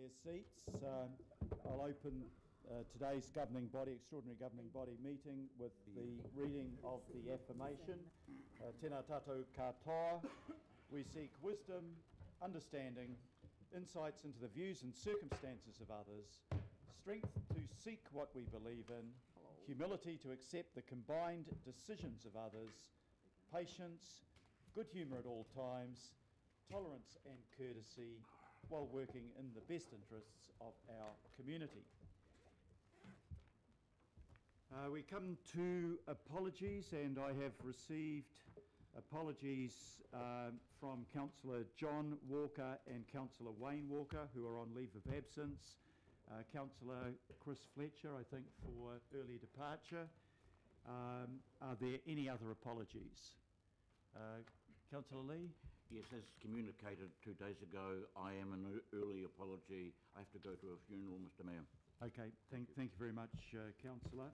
their seats. I'll open today's extraordinary governing body meeting with the reading of the affirmation. Tēnā tātou katoa. We seek wisdom, understanding, insights into the views and circumstances of others, strength to seek what we believe in, humility to accept the combined decisions of others, patience, good humour at all times, tolerance and courtesy, while working in the best interests of our community. We come to apologies, and I have received apologies from Councillor John Walker and Councillor Wayne Walker, who are on leave of absence. Councillor Chris Fletcher, I think, for early departure. Are there any other apologies? Councillor Lee? Yes, as communicated 2 days ago, I am an early apology. I have to go to a funeral, Mr Mayor. Okay, thank you very much, Councillor.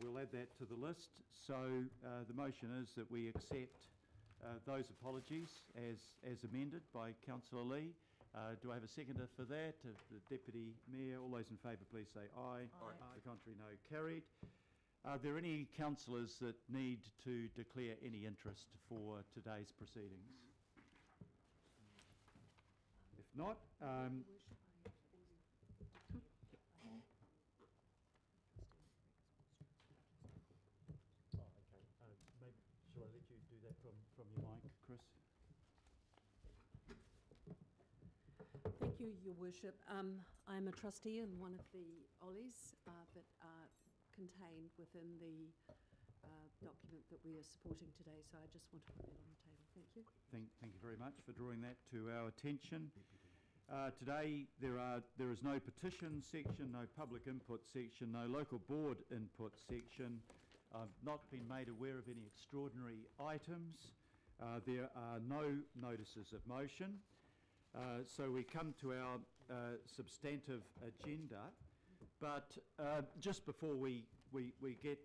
We'll add that to the list. So the motion is that we accept those apologies as amended by Councillor Lee. Do I have a seconder for that? The Deputy Mayor, all those in favour please say aye. Aye. The contrary, no. Carried. Are there any councillors that need to declare any interest for today's proceedings? If not, maybe shall I let you do that from your mic, Chris? Thank you, Your Worship. I'm a trustee in one of the OLIs that are contained within the document that we are supporting today, so I just want to put that on the table. Thank you. Thank you very much for drawing that to our attention. Today there is no petition section, no public input section, no local board input section. I've not been made aware of any extraordinary items. There are no notices of motion. So we come to our substantive agenda, but just before we get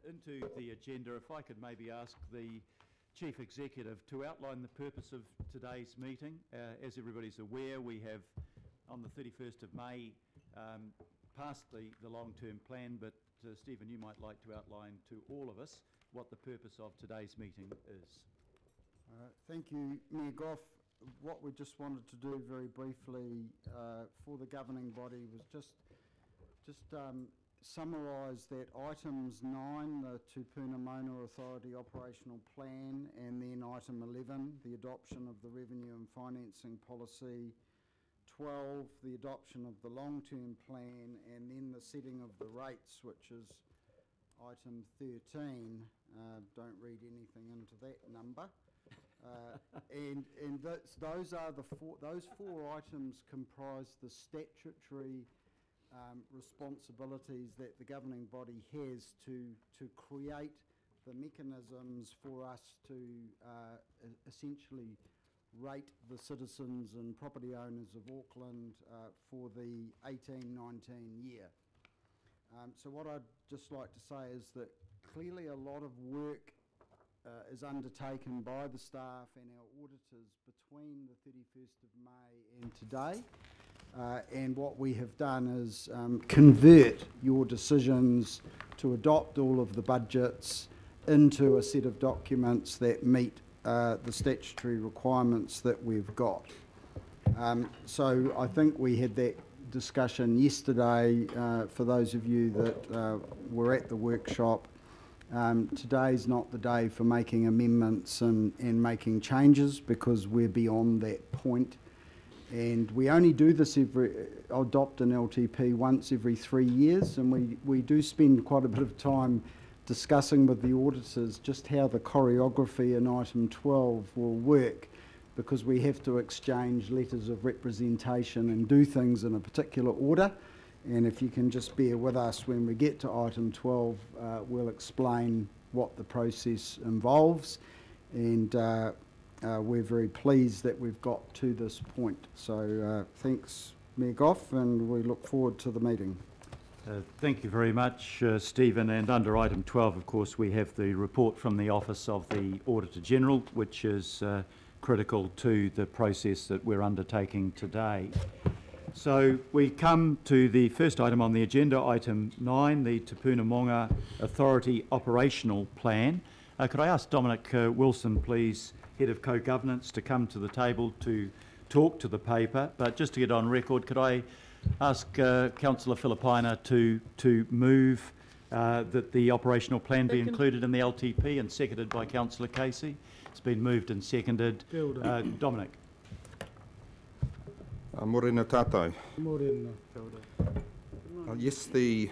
into the agenda, if I could maybe ask the Chief Executive to outline the purpose of today's meeting. As everybody's aware, we have on the 31st of May passed the long-term plan, but Stephen, you might like to outline to all of us what the purpose of today's meeting is. Thank you, Mayor Goff. What we just wanted to do very briefly for the governing body was just summarise that items 9, the Tupuna Mona Authority Operational Plan, and then item 11, the adoption of the Revenue and Financing Policy, 12, the adoption of the long-term plan, and then the setting of the rates, which is item 13. Don't read anything into that number. Those four items comprise the statutory responsibilities that the governing body has to create the mechanisms for us to essentially rate the citizens and property owners of Auckland for the 18-19 year. So what I'd just like to say is that clearly a lot of work is undertaken by the staff and our auditors between the 31st of May and today. And what we have done is convert your decisions to adopt all of the budgets into a set of documents that meet the statutory requirements that we've got. So I think we had that discussion yesterday for those of you that were at the workshop. Today's not the day for making amendments and making changes, because we're beyond that point. And we only do this adopt an LTP once every 3 years, and we do spend quite a bit of time discussing with the auditors just how the choreography in item 12 will work, because we have to exchange letters of representation and do things in a particular order. And if you can just bear with us when we get to item 12, we'll explain what the process involves. And we're very pleased that we've got to this point. So thanks, Mayor Goff, and we look forward to the meeting. Thank you very much, Stephen. And under item 12, of course, we have the report from the Office of the Auditor General, which is critical to the process that we're undertaking today. So we come to the first item on the agenda, item 9, the Te Puna Monga Authority Operational Plan. Could I ask Dominic Wilson, please, Head of Co-Governance, to come to the table to talk to the paper? But just to get on record, could I ask Councillor Filipaina to move that the operational plan be included in the LTP, and seconded by Councillor Casey? It's been moved and seconded. Dominic. Morena tātou. Morena. Yes, the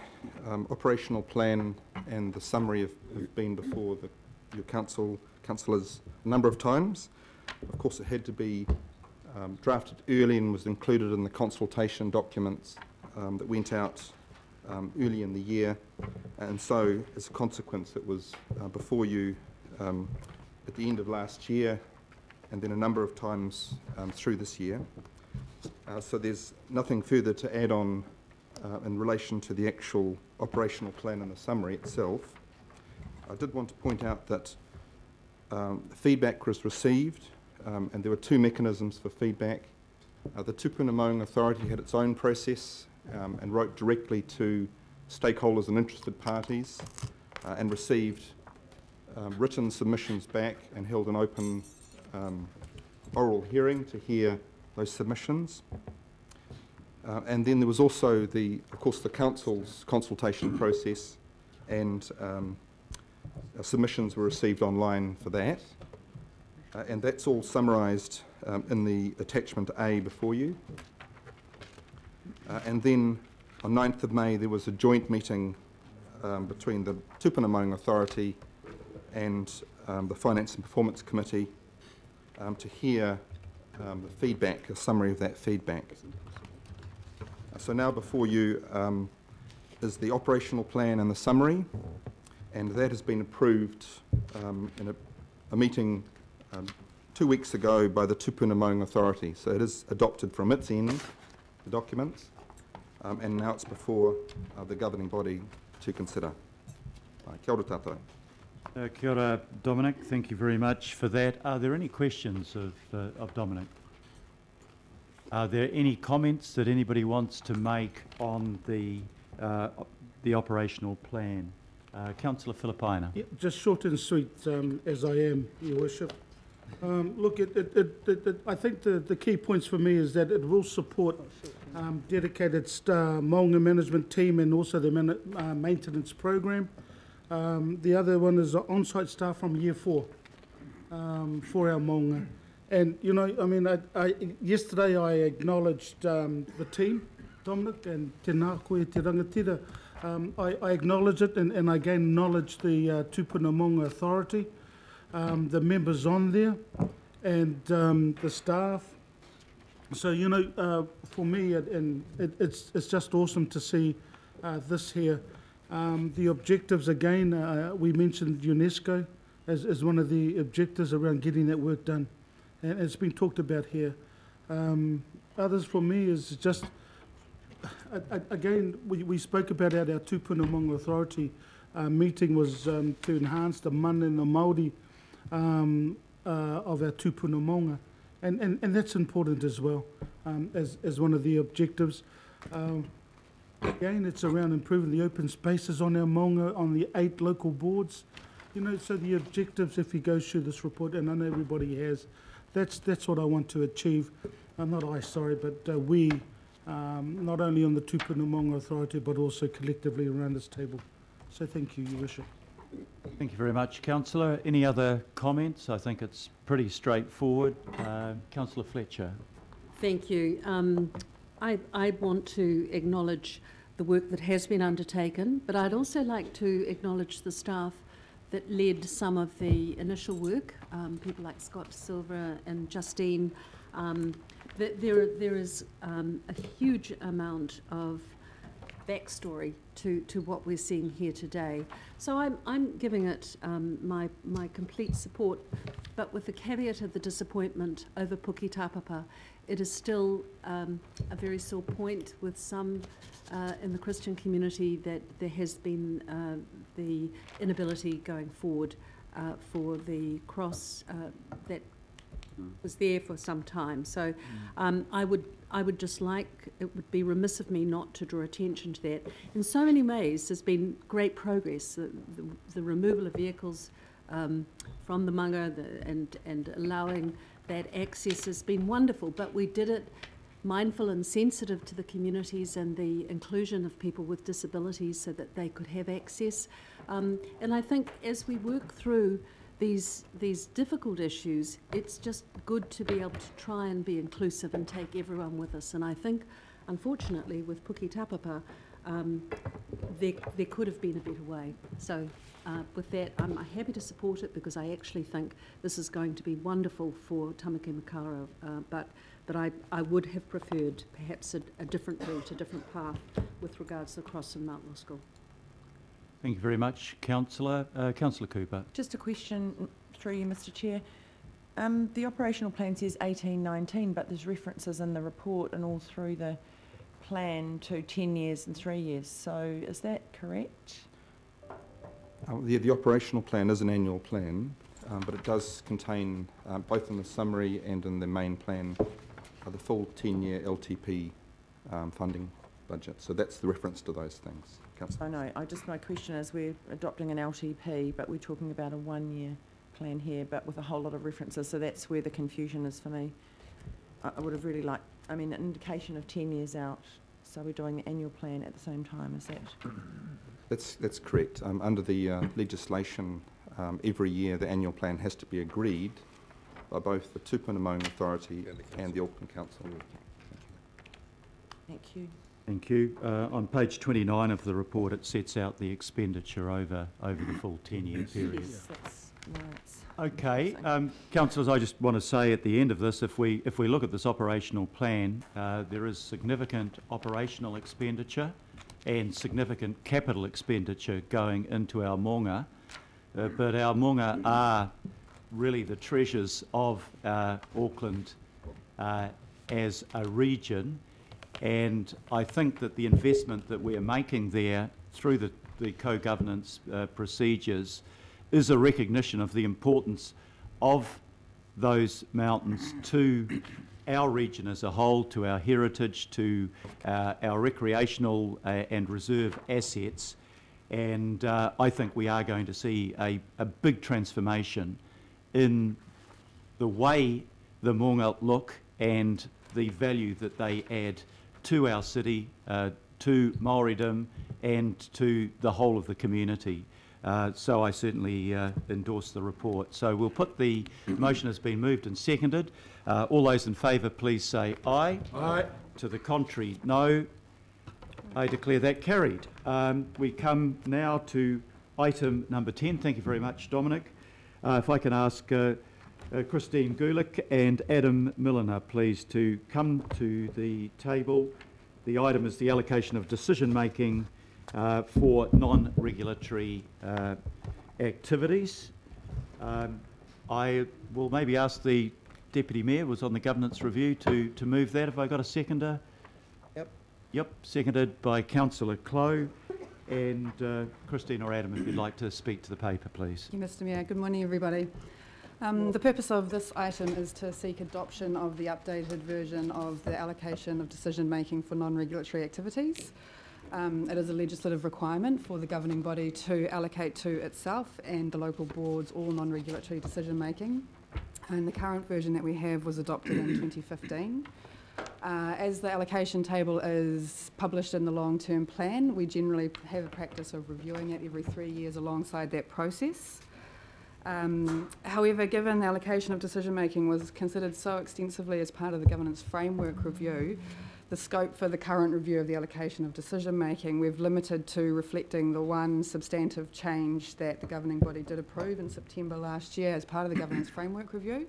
operational plan and the summary have been before your councillors a number of times. Of course, it had to be drafted early and was included in the consultation documents that went out early in the year. And so, as a consequence, it was before you at the end of last year, and then a number of times through this year. So there's nothing further to add on in relation to the actual operational plan and the summary itself. I did want to point out that feedback was received, and there were two mechanisms for feedback. The Te Puna Monga Authority had its own process and wrote directly to stakeholders and interested parties and received written submissions back and held an open oral hearing to hear those submissions. And then there was also, of course, the council's consultation process, and submissions were received online for that. And that's all summarised in the attachment A before you. And then on 9th of May, there was a joint meeting between the Te Puna Monga Authority and the Finance and Performance Committee to hear the feedback, a summary of that feedback. So now before you is the operational plan and the summary, and that has been approved in a meeting 2 weeks ago by the Te Puna Monga Authority. So it is adopted from its end, the documents, and now it's before the governing body to consider. Kia ora tātou. Kia ora, Dominic. Thank you very much for that. Are there any questions of Dominic? Are there any comments that anybody wants to make on the operational plan? Councillor Filipaina. Yeah, just short and sweet, as I am, Your Worship. Look, I think the key points for me is that it will support dedicated Maunga management team and also the maintenance program. The other one is on-site staff from year 4 for our Maunga. And, you know, I mean, yesterday I acknowledged the team, Dominic, and tēnā koe te rangatira. I acknowledge it, and I again acknowledge the Te Puna Monga Authority, the members on there, and the staff. So, you know, for me, it's just awesome to see this here. The objectives, again, we mentioned UNESCO as one of the objectives around getting that work done. And it's been talked about here. Others for me is just, again, we spoke about our Te Puna Monga Authority meeting was to enhance the mana and the Māori of our Te Puna Monga. And that's important as well, as one of the objectives. Again, it's around improving the open spaces on our Maunga, on the 8 local boards. You know, so the objectives, if you go through this report, and I know everybody has, that's what I want to achieve. Not I, sorry, but we, not only on the Te Puna Monga Authority, but also collectively around this table. So thank you, Your Worship. Thank you very much, Councillor. Any other comments? I think it's pretty straightforward. Councillor Fletcher. Thank you. I want to acknowledge the work that has been undertaken, but I'd also like to acknowledge the staff that led some of the initial work, people like Scott Silver and Justine. There is a huge amount of backstory to what we're seeing here today. So I'm giving it my complete support, but with the caveat of the disappointment over Puki Tāpapa. It is still a very sore point with some in the Christian community that there has been the inability going forward for the cross, that was there for some time. So I would just like, it would be remiss of me not to draw attention to that. In so many ways, there's been great progress. The removal of vehicles from the manga and allowing that access has been wonderful, but we did it mindful and sensitive to the communities and the inclusion of people with disabilities so that they could have access. And I think as we work through these difficult issues, it's just good to be able to try and be inclusive and take everyone with us. And I think, unfortunately, with Puki Tapapa, there could have been a better way. So with that, I'm happy to support it because I actually think this is going to be wonderful for Tamaki Makaurau, but I would have preferred perhaps a different route, a different path with regards to the cross and Mount Roskill. Thank you very much, Councillor. Councillor Cooper. Just a question through you, Mr Chair. The operational plan says 18-19, but there's references in the report and all through the plan to 10 years and 3 years. So is that correct? The operational plan is an annual plan, but it does contain, both in the summary and in the main plan, the full 10-year LTP funding budget. So that's the reference to those things. I know. My question is, we're adopting an LTP, but we're talking about a one-year plan here, but with a whole lot of references. So that's where the confusion is for me. I would have really liked, an indication of 10 years out. So we're doing the annual plan at the same time. Is that? That's correct. Under the legislation, every year the annual plan has to be agreed by both the Tupuna Authority and the Auckland Council. Thank you. Thank you. On page 29 of the report, it sets out the expenditure over the full 10-year period. Yes, that's Okay, councillors, I just want to say at the end of this, if we look at this operational plan, there is significant operational expenditure and significant capital expenditure going into our maunga, but our maunga are really the treasures of Auckland as a region. And I think that the investment that we're making there through the co-governance procedures is a recognition of the importance of those mountains to our region as a whole, to our heritage, to our recreational and reserve assets. And I think we are going to see a big transformation in the way the maunga look and the value that they add to our city, to Māoridom, and to the whole of the community. So I certainly endorse the report. So we'll put the motion has been moved and seconded. All those in favour, please say aye. Aye. To the contrary, no. I declare that carried. We come now to item number 10. Thank you very much, Dominic. If I can ask Christine Gulick and Adam Milliner, please, to come to the table. The item is the allocation of decision-making for non-regulatory activities. I will maybe ask the Deputy Mayor, was on the Governance Review, to move that. Have I got a seconder? Yep. Yep, seconded by Councillor Clow. And Christine or Adam, if you'd like to speak to the paper, please. Thank you, Mr Mayor. Good morning, everybody. The purpose of this item is to seek adoption of the updated version of the allocation of decision-making for non-regulatory activities. It is a legislative requirement for the governing body to allocate to itself and the local boards all non-regulatory decision-making. And the current version that we have was adopted in 2015. As the allocation table is published in the long-term plan, we generally have a practice of reviewing it every 3 years alongside that process. However, given the allocation of decision-making was considered so extensively as part of the governance framework review, the scope for the current review of the allocation of decision-making, we've limited to reflecting the one substantive change that the governing body did approve in September last year as part of the governance framework review.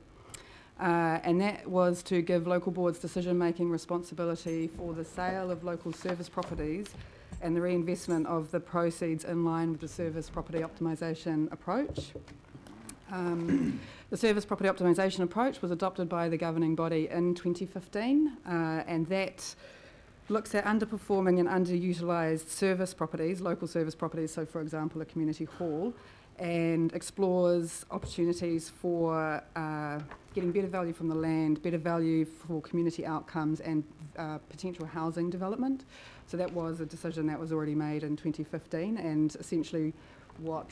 And that was to give local boards decision-making responsibility for the sale of local service properties and the reinvestment of the proceeds in line with the service property optimisation approach. The service property optimisation approach was adopted by the governing body in 2015, and that looks at underperforming and underutilised service properties, local service properties, so for example a community hall, and explores opportunities for getting better value from the land, better value for community outcomes and potential housing development. So that was a decision that was already made in 2015, and essentially we're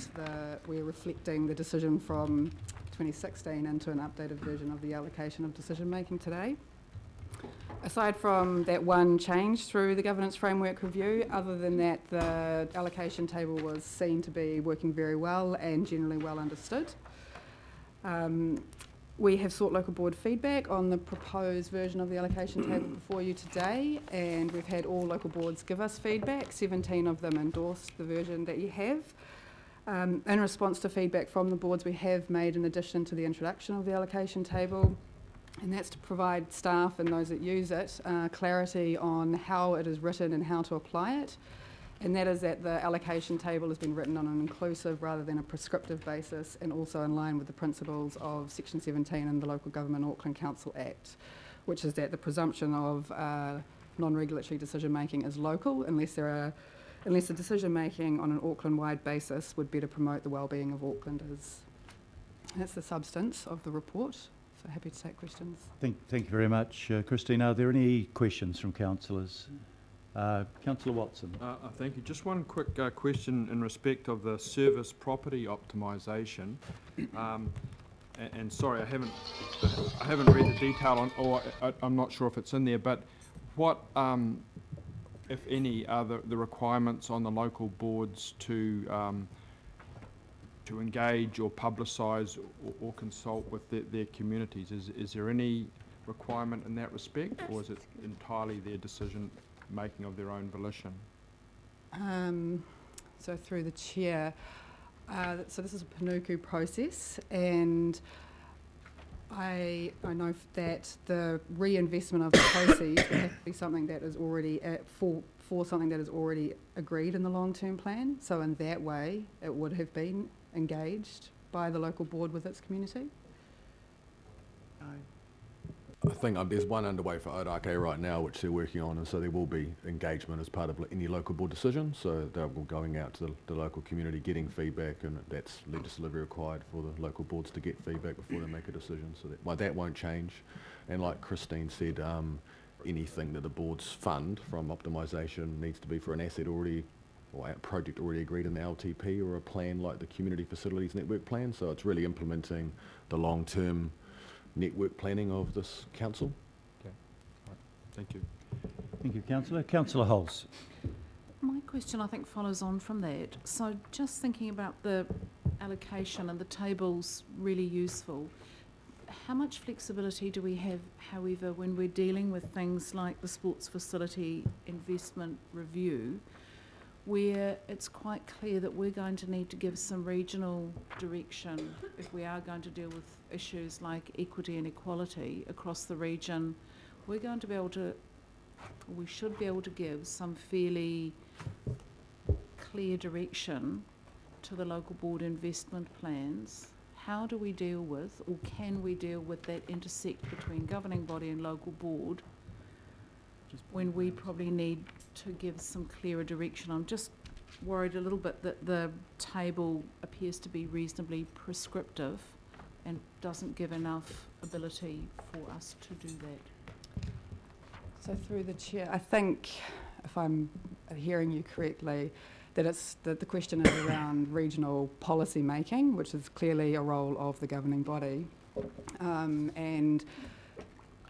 reflecting the decision from 2016 into an updated version of the allocation of decision making today. Aside from that one change through the governance framework review, other than that, the allocation table was seen to be working very well and generally well understood. We have sought local board feedback on the proposed version of the allocation table before you today, and we've had all local boards give us feedback. 17 of them endorsed the version that you have. In response to feedback from the boards, we have made an addition to the introduction of the allocation table, and that's to provide staff and those that use it clarity on how it is written and how to apply it. And that is that the allocation table has been written on an inclusive rather than a prescriptive basis, and also in line with the principles of Section 17 in the Local Government Auckland Council Act, which is that the presumption of non-regulatory decision making is local unless the decision making on an Auckland-wide basis would better promote the well-being of Aucklanders. That's the substance of the report. So happy to take questions. Thank you very much, Christine. Are there any questions from councillors? Councillor Watson. Thank you. Just one quick question in respect of the service property optimisation. And sorry, I haven't read the detail on, or I'm not sure if it's in there. But what, if any, are the requirements on the local boards to engage or publicise or consult with their communities? Is there any requirement in that respect, or is it entirely their decision making of their own volition? So through the chair, so this is a Panuku process, and I know that the reinvestment of the proceeds would have to be something that is already for something that is already agreed in the long-term plan. So in that way, it would have been engaged by the local board with its community. I think there's one underway for Ōrākei right now, which they're working on, and so there will be engagement as part of any local board decision. So they're going out to the local community, getting feedback, and that's legislatively required for the local boards to get feedback before they make a decision. So that won't change. And like Christine said, anything that the boards fund from optimisation needs to be for an asset already or a project already agreed in the LTP or a plan like the Community Facilities Network Plan. So it's really implementing the long-term network planning of this council. Okay. All right. Thank you. Thank you, Councillor. Councillor Hulse. My question, I think, follows on from that. So just thinking about the allocation and the tables really useful. How much flexibility do we have, however, when we're dealing with things like the sports facility investment review, where it's quite clear that we're going to need to give some regional direction if we are going to deal with issues like equity and equality across the region? We're going to be able to, we should be able to give some fairly clear direction to the local board investment plans. How do we deal with, or can we deal with that intersect between governing body and local board when we probably need to give some clearer direction? I'm just worried a little bit that the table appears to be reasonably prescriptive and doesn't give enough ability for us to do that. So through the chair, I think, if I'm hearing you correctly, that it's that the question is around regional policy making, which is clearly a role of the governing body, and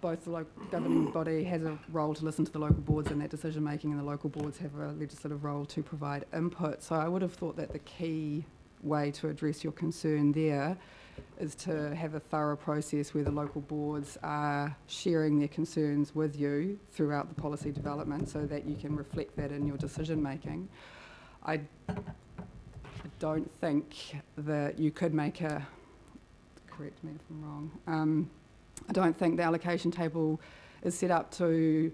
both the governing body has a role to listen to the local boards in that decision making, and the local boards have a legislative role to provide input. So I would have thought that the key way to address your concern there is to have a thorough process where the local boards are sharing their concerns with you throughout the policy development, so that you can reflect that in your decision making. I don't think that you could make a, correct me if I'm wrong, I don't think the allocation table is set up to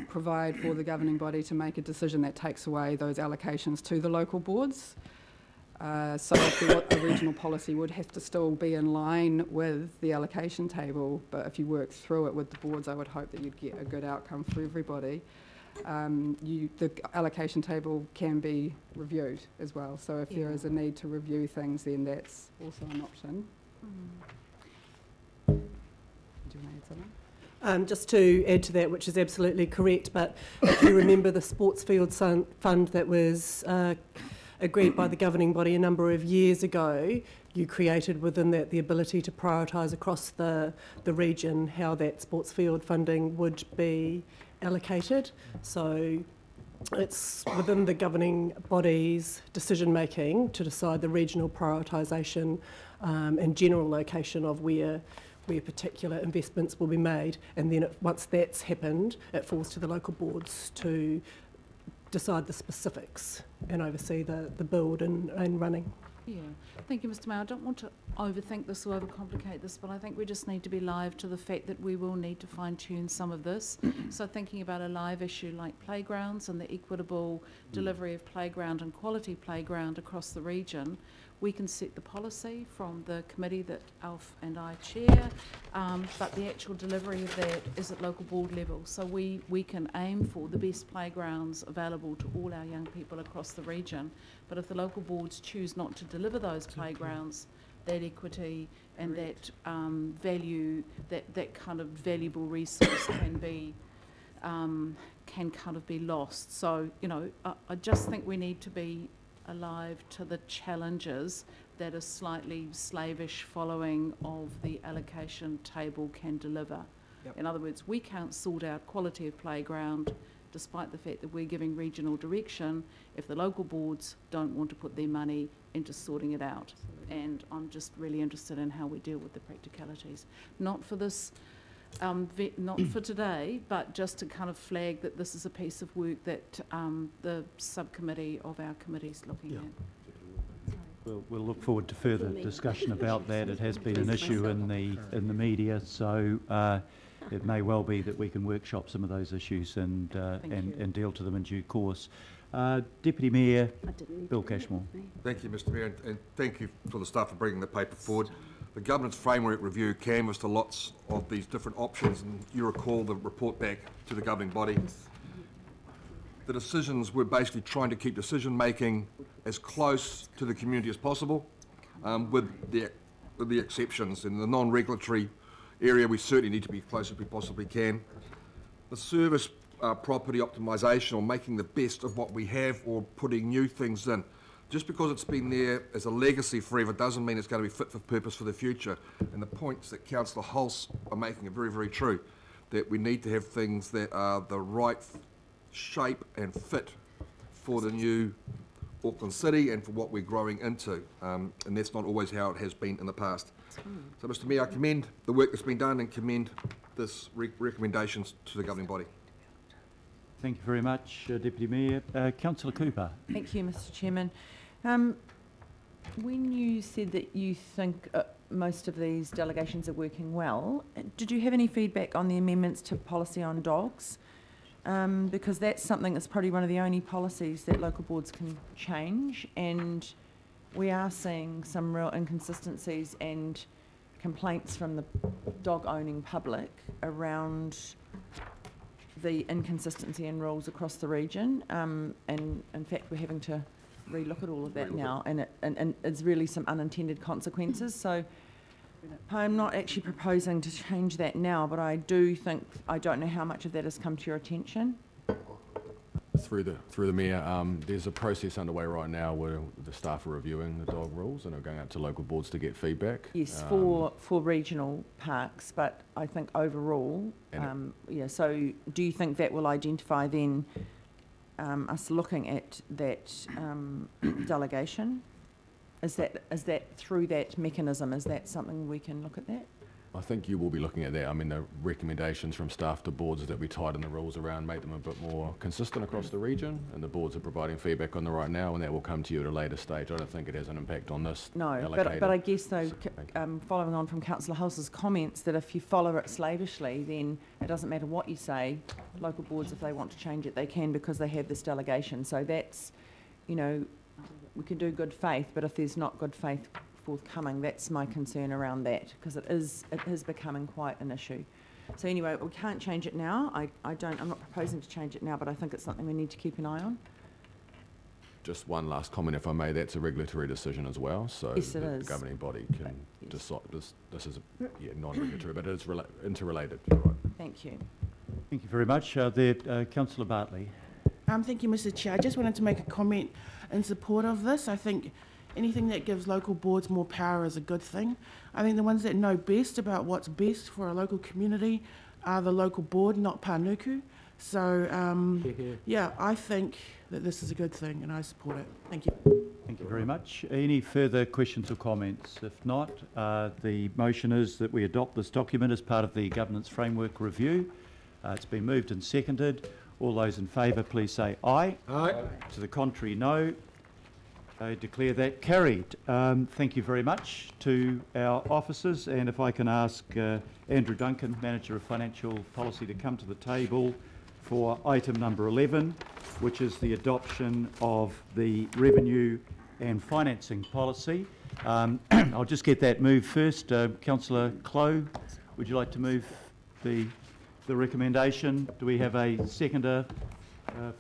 provide for the governing body to make a decision that takes away those allocations to the local boards. So if the regional policy would have to still be in line with the allocation table, but if you work through it with the boards, I would hope that you'd get a good outcome for everybody. The allocation table can be reviewed as well, so if there is a need to review things, then that's also an option. Just to add to that, which is absolutely correct, but if you remember the sports field fund that was agreed by the governing body a number of years ago, you created within that the ability to prioritise across the region how that sports field funding would be allocated. So it's within the governing body's decision making to decide the regional prioritisation and general location of where particular investments will be made, and then once that's happened, it falls to the local boards to decide the specifics and oversee the build and running. Yeah, thank you, Mr. Mayor. I don't want to overthink this or overcomplicate this, but I think we just need to be live to the fact that we will need to fine-tune some of this. So thinking about a live issue like playgrounds and the equitable delivery of playground and quality playground across the region, we can set the policy from the committee that Alf and I chair, but the actual delivery of that is at local board level. So we can aim for the best playgrounds available to all our young people across the region. But if the local boards choose not to deliver those playgrounds, that equity and that value, that kind of valuable resource can kind of be lost. So, you know, I just think we need to be alive to the challenges that a slightly slavish following of the allocation table can deliver. Yep. In other words, we can't sort out quality of playground despite the fact that we're giving regional direction if the local boards don't want to put their money into sorting it out. And I'm just really interested in how we deal with the practicalities. Not for this, not for today, but just to kind of flag that this is a piece of work that the subcommittee of our committee is looking at. We'll look forward to further discussion about that. It has been an issue in the media, so it may well be that we can workshop some of those issues and deal to them in due course. Deputy Mayor Bill Cashmore. Thank you, Mr. Mayor, and thank you for the staff for bringing the paper forward. The Governance Framework Review canvassed lots of these different options, and you recall the report back to the governing body. The decisions were basically trying to keep decision making as close to the community as possible, with the exceptions. In the non-regulatory area, we certainly need to be close as we possibly can. The service property optimisation, or making the best of what we have, or putting new things in. Just because it's been there as a legacy forever doesn't mean it's going to be fit for purpose for the future. And the points that Councillor Hulse are making are very, very true, that we need to have things that are the right shape and fit for the new Auckland City and for what we're growing into. And that's not always how it has been in the past. So, Mr. Mayor, I commend the work that's been done and commend this recommendations to the governing body. Thank you very much, Deputy Mayor. Councillor Cooper. Thank you, Mr. Chairman. When you said that you think most of these delegations are working well, did you have any feedback on the amendments to policy on dogs? Because that's something that's probably one of the only policies that local boards can change, and we are seeing some real inconsistencies and complaints from the dog owning public around the inconsistency in rules across the region, and in fact we're having to relook at all of that now, and it's really some unintended consequences. So I'm not actually proposing to change that now, but I do think, I don't know how much of that has come to your attention. Through the Mayor, there's a process underway right now where the staff are reviewing the dog rules and are going out to local boards to get feedback. Yes, for regional parks, but I think overall, yeah, so do you think that will identify then us looking at that delegation? Is that through that mechanism, is that something we can look at that? I think you will be looking at that. I mean, the recommendations from staff to boards is that we tighten the rules around, make them a bit more consistent across the region, and the boards are providing feedback on the right now, and that will come to you at a later stage. I don't think it has an impact on this. No, but I guess though, following on from Councillor Hulse's comments, that if you follow it slavishly, then it doesn't matter what you say. Local boards, if they want to change it, they can, because they have this delegation. So that's, you know, we can do good faith, but if there's not good faith forthcoming, that's my concern around that, because it is becoming quite an issue. So anyway, we can't change it now. I'm not proposing to change it now, but I think it's something we need to keep an eye on. just one last comment, if I may. That's a regulatory decision as well, so Yes, it the is. governing body can Yes. decide. This is non-regulatory, but it's interrelated. You're right. Thank you. Thank you very much. Councillor Bartley. Thank you, Mr. Chair. I just wanted to make a comment in support of this. I think anything that gives local boards more power is a good thing. I think the ones that know best about what's best for a local community are the local board, not Panuku. So, yeah, I think that this is a good thing and I support it. Thank you. Thank you very much. Any further questions or comments? If not, the motion is that we adopt this document as part of the Governance Framework Review. It's been moved and seconded. All those in favour, please say aye. Aye. To the contrary, no. I declare that carried. Thank you very much to our officers, and if I can ask Andrew Duncan, Manager of Financial Policy, to come to the table for item number 11, which is the adoption of the revenue and financing policy. I'll just get that moved first. Councillor Clow, would you like to move the recommendation? Do we have a seconder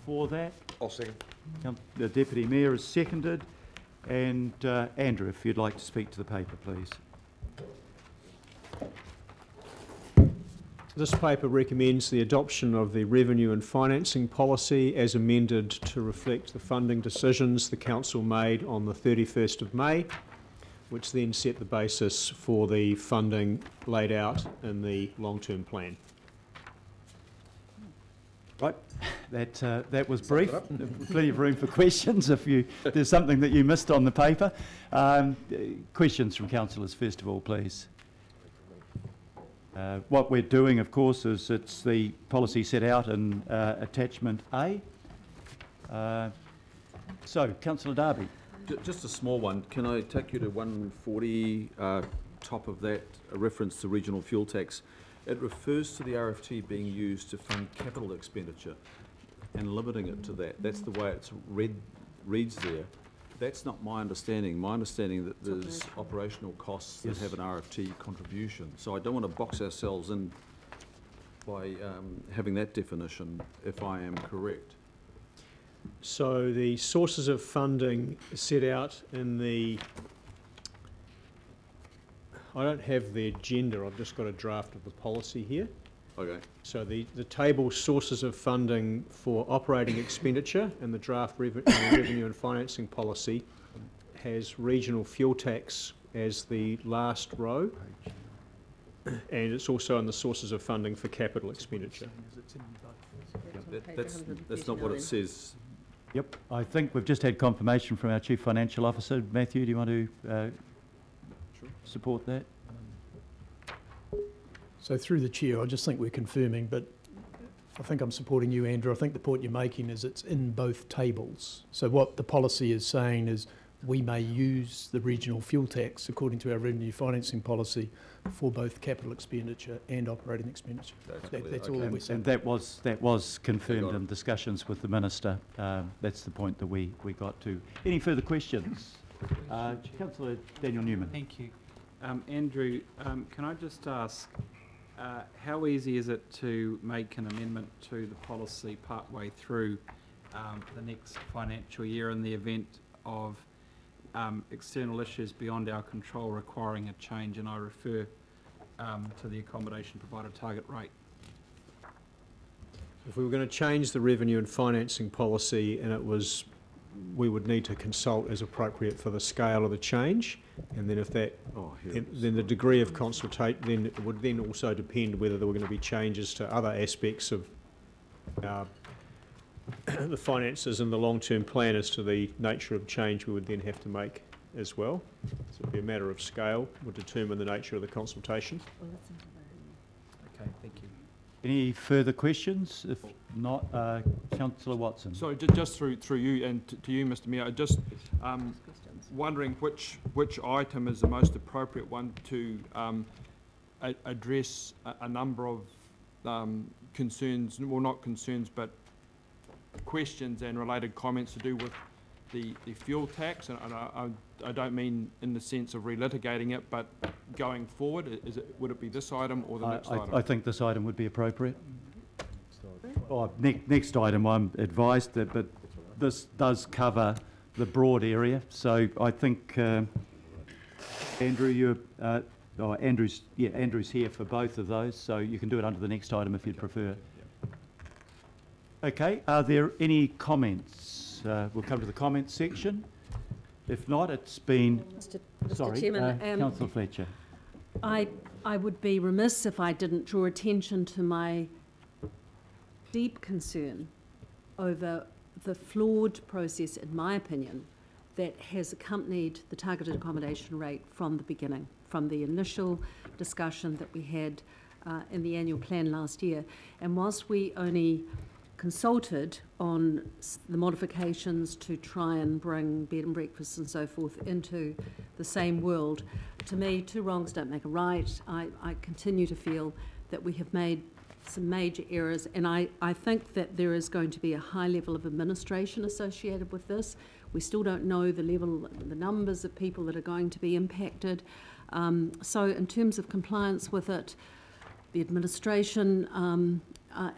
for that? I'll second. The Deputy Mayor is seconded. And Andrew, if you'd like to speak to the paper, please. This paper recommends the adoption of the revenue and financing policy as amended to reflect the funding decisions the Council made on the 31st of May, which then set the basis for the funding laid out in the long-term plan. Right, that was brief. Plenty of room for questions if there's something that you missed on the paper. Questions from councillors, first of all, please. What we're doing, of course, is it's the policy set out in attachment A. So, Councillor Darby. Just a small one. Can I take you to 140, top of that, a reference to regional fuel tax? It refers to the RFT being used to fund capital expenditure and limiting it to that. That's the way it's reads there. That's not my understanding. My understanding that there's operational costs that have an RFT contribution. So I don't want to box ourselves in by having that definition, if I am correct. So the sources of funding set out in the... I don't have the agenda, I've just got a draft of the policy here. Okay. So the table sources of funding for operating expenditure and the draft revenue and financing policy has regional fuel tax as the last row, and it's also in the sources of funding for capital expenditure. That's not what it says. Yep, I think we've just had confirmation from our Chief Financial Officer. Matthew, do you want to support that? So through the chair, I just think we're confirming, but I think I'm supporting you, Andrew. I think the point you're making is it's in both tables. So what the policy is saying is we may use the regional fuel tax according to our revenue financing policy for both capital expenditure and operating expenditure. That's all we're saying. And that was confirmed in discussions with the Minister. That's the point that we got to. Any further questions? Councillor Daniel Newman. Thank you. Andrew, can I just ask, how easy is it to make an amendment to the policy partway through the next financial year in the event of external issues beyond our control requiring a change? And I refer to the accommodation provider target rate. If we were going to change the revenue and financing policy, and we would need to consult as appropriate for the scale of the change, and then if that, then the degree of consultation, then it would then also depend whether there were going to be changes to other aspects of the finances and the long-term plan as to the nature of change we would then have to make as well. So it'd be a matter of scale, would determine the nature of the consultation. Okay, thank you. Any further questions? If not, Councillor Watson. Sorry, just through you and to you, Mr. Mayor, just wondering which item is the most appropriate one to address a number of concerns, well, not concerns, but questions and related comments to do with the fuel tax, and I don't mean in the sense of relitigating it, but going forward, would it be this item or the next item? I think this item would be appropriate. Next item, I'm advised that, but this does cover the broad area. So I think, Andrew, Andrew's here for both of those, so you can do it under the next item if you'd prefer. Okay, are there any comments? We'll come to the comments section. If not, it's been... Mr. Chairman, Councillor Fletcher. I would be remiss if I didn't draw attention to my deep concern over the flawed process, in my opinion, that has accompanied the targeted accommodation rate from the beginning, from the initial discussion that we had in the annual plan last year. And whilst we only consulted on the modifications to try and bring bed and breakfasts and so forth into the same world, to me, two wrongs don't make a right. I continue to feel that we have made some major errors, and I think that there is going to be a high level of administration associated with this. We still don't know the numbers of people that are going to be impacted. So in terms of compliance with it, the administration,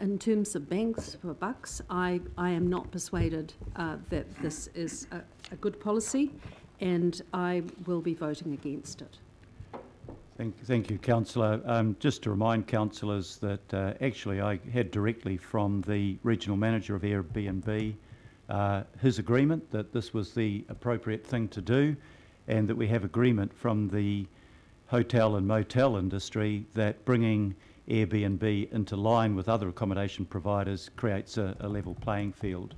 in terms of banks for bucks, I am not persuaded that this is a good policy, and I will be voting against it. Thank you, Councillor. Just to remind councillors that actually I had directly from the regional manager of Airbnb his agreement that this was the appropriate thing to do, and that we have agreement from the hotel and motel industry that bringing Airbnb into line with other accommodation providers creates a level playing field.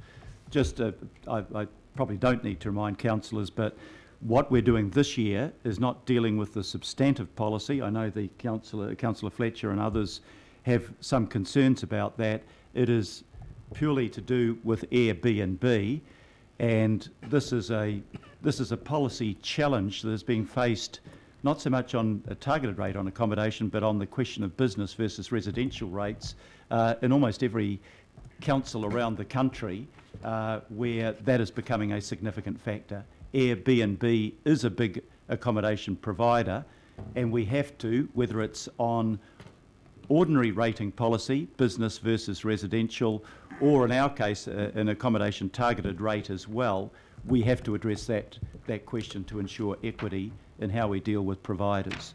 Just, I probably don't need to remind councillors, but what we're doing this year is not dealing with the substantive policy. I know the Councillor Fletcher and others have some concerns about that. It is purely to do with Airbnb, and this is a policy challenge that is being faced not so much on a targeted rate on accommodation, but on the question of business versus residential rates in almost every council around the country where that is becoming a significant factor. Airbnb is a big accommodation provider, and we have to, whether it's on ordinary rating policy, business versus residential, or in our case, an accommodation targeted rate as well, we have to address that question to ensure equity in how we deal with providers.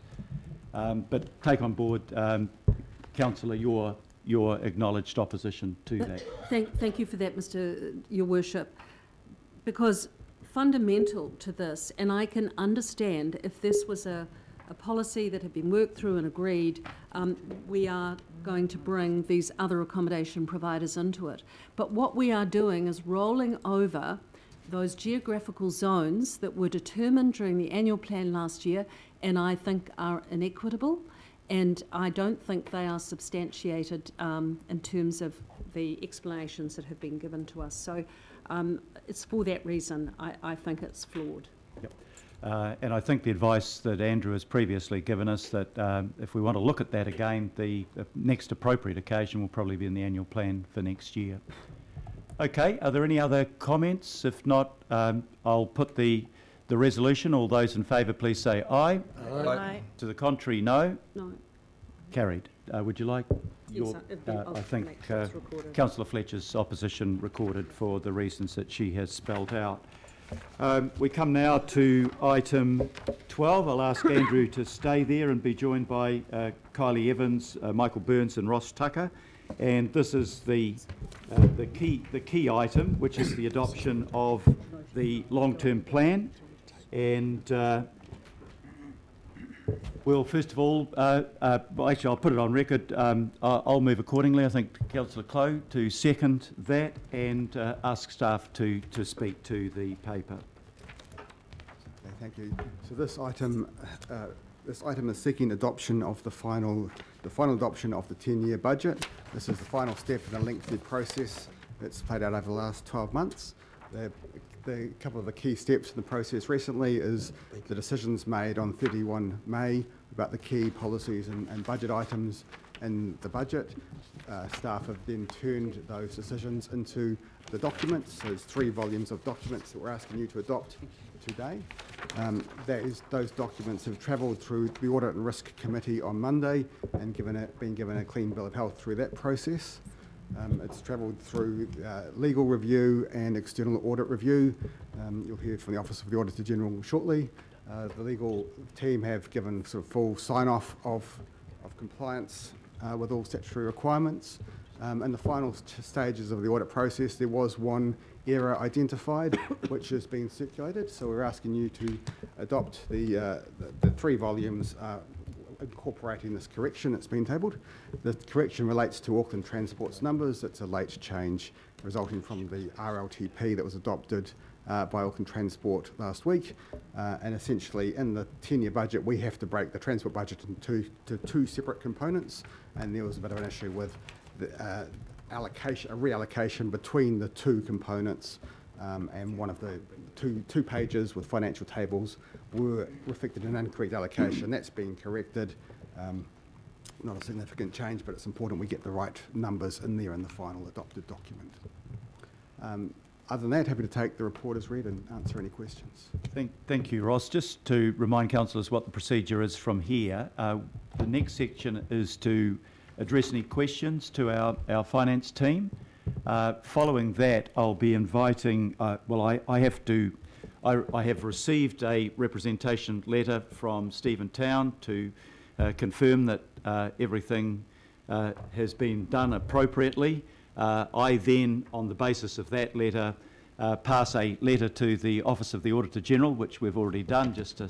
But take on board, Councillor, your acknowledged opposition to that. Thank you for that, Your Worship, because fundamental to this, and I can understand if this was a policy that had been worked through and agreed, we are going to bring these other accommodation providers into it. But what we are doing is rolling over those geographical zones that were determined during the annual plan last year, and I think are inequitable, and I don't think they are substantiated in terms of the explanations that have been given to us. So it's for that reason I think it's flawed. Yep. And I think the advice that Andrew has previously given us that if we want to look at that again, the next appropriate occasion will probably be in the annual plan for next year. Okay, are there any other comments? If not, I'll put the resolution. All those in favour, please say aye. Aye. Aye. To the contrary, no. No. Carried. Would you like your, I think, Councillor Fletcher's opposition recorded for the reasons that she has spelled out. We come now to item 12. I'll ask Andrew to stay there and be joined by Kylie Evans, Michael Burns and Ross Tucker. And this is the key item, which is the adoption of the long-term plan. And we'll first of all, actually I'll put it on record, I'll move accordingly. I think Councillor Clow to second that and ask staff to speak to the paper. Okay, thank you. So this item is seeking adoption of the final adoption of the 10-year budget. This is the final step in a lengthy process that's played out over the last 12 months. The couple of the key steps in the process recently is the decisions made on 31 May about the key policies and budget items in the budget. Staff have then turned those decisions into the documents. So there's 3 volumes of documents that we're asking you to adopt today. Those documents have travelled through the Audit and Risk Committee on Monday and been given a clean bill of health through that process. It's travelled through legal review and external audit review. You'll hear from the Office of the Auditor General shortly. The legal team have given sort of full sign-off of compliance with all statutory requirements. In the final stages of the audit process, there was one error identified, which has been circulated. So we're asking you to adopt the 3 volumes incorporating this correction that's been tabled. The correction relates to Auckland Transport's numbers. It's a late change resulting from the RLTP that was adopted by Auckland Transport last week. And essentially, in the 10-year budget, we have to break the transport budget into two separate components. And there was a bit of an issue with the reallocation between the 2 components. And one of the two pages with financial tables were reflected an incorrect allocation. That's been corrected. Not a significant change, but it's important we get the right numbers in there in the final adopted document. Other than that, happy to take the report as read and answer any questions. Thank you, Ross. Just to remind councillors what the procedure is from here, the next section is to address any questions to our finance team. Following that, I'll be inviting, I have received a representation letter from Stephen Town to confirm that everything has been done appropriately. I then, on the basis of that letter, pass a letter to the Office of the Auditor General, which we've already done just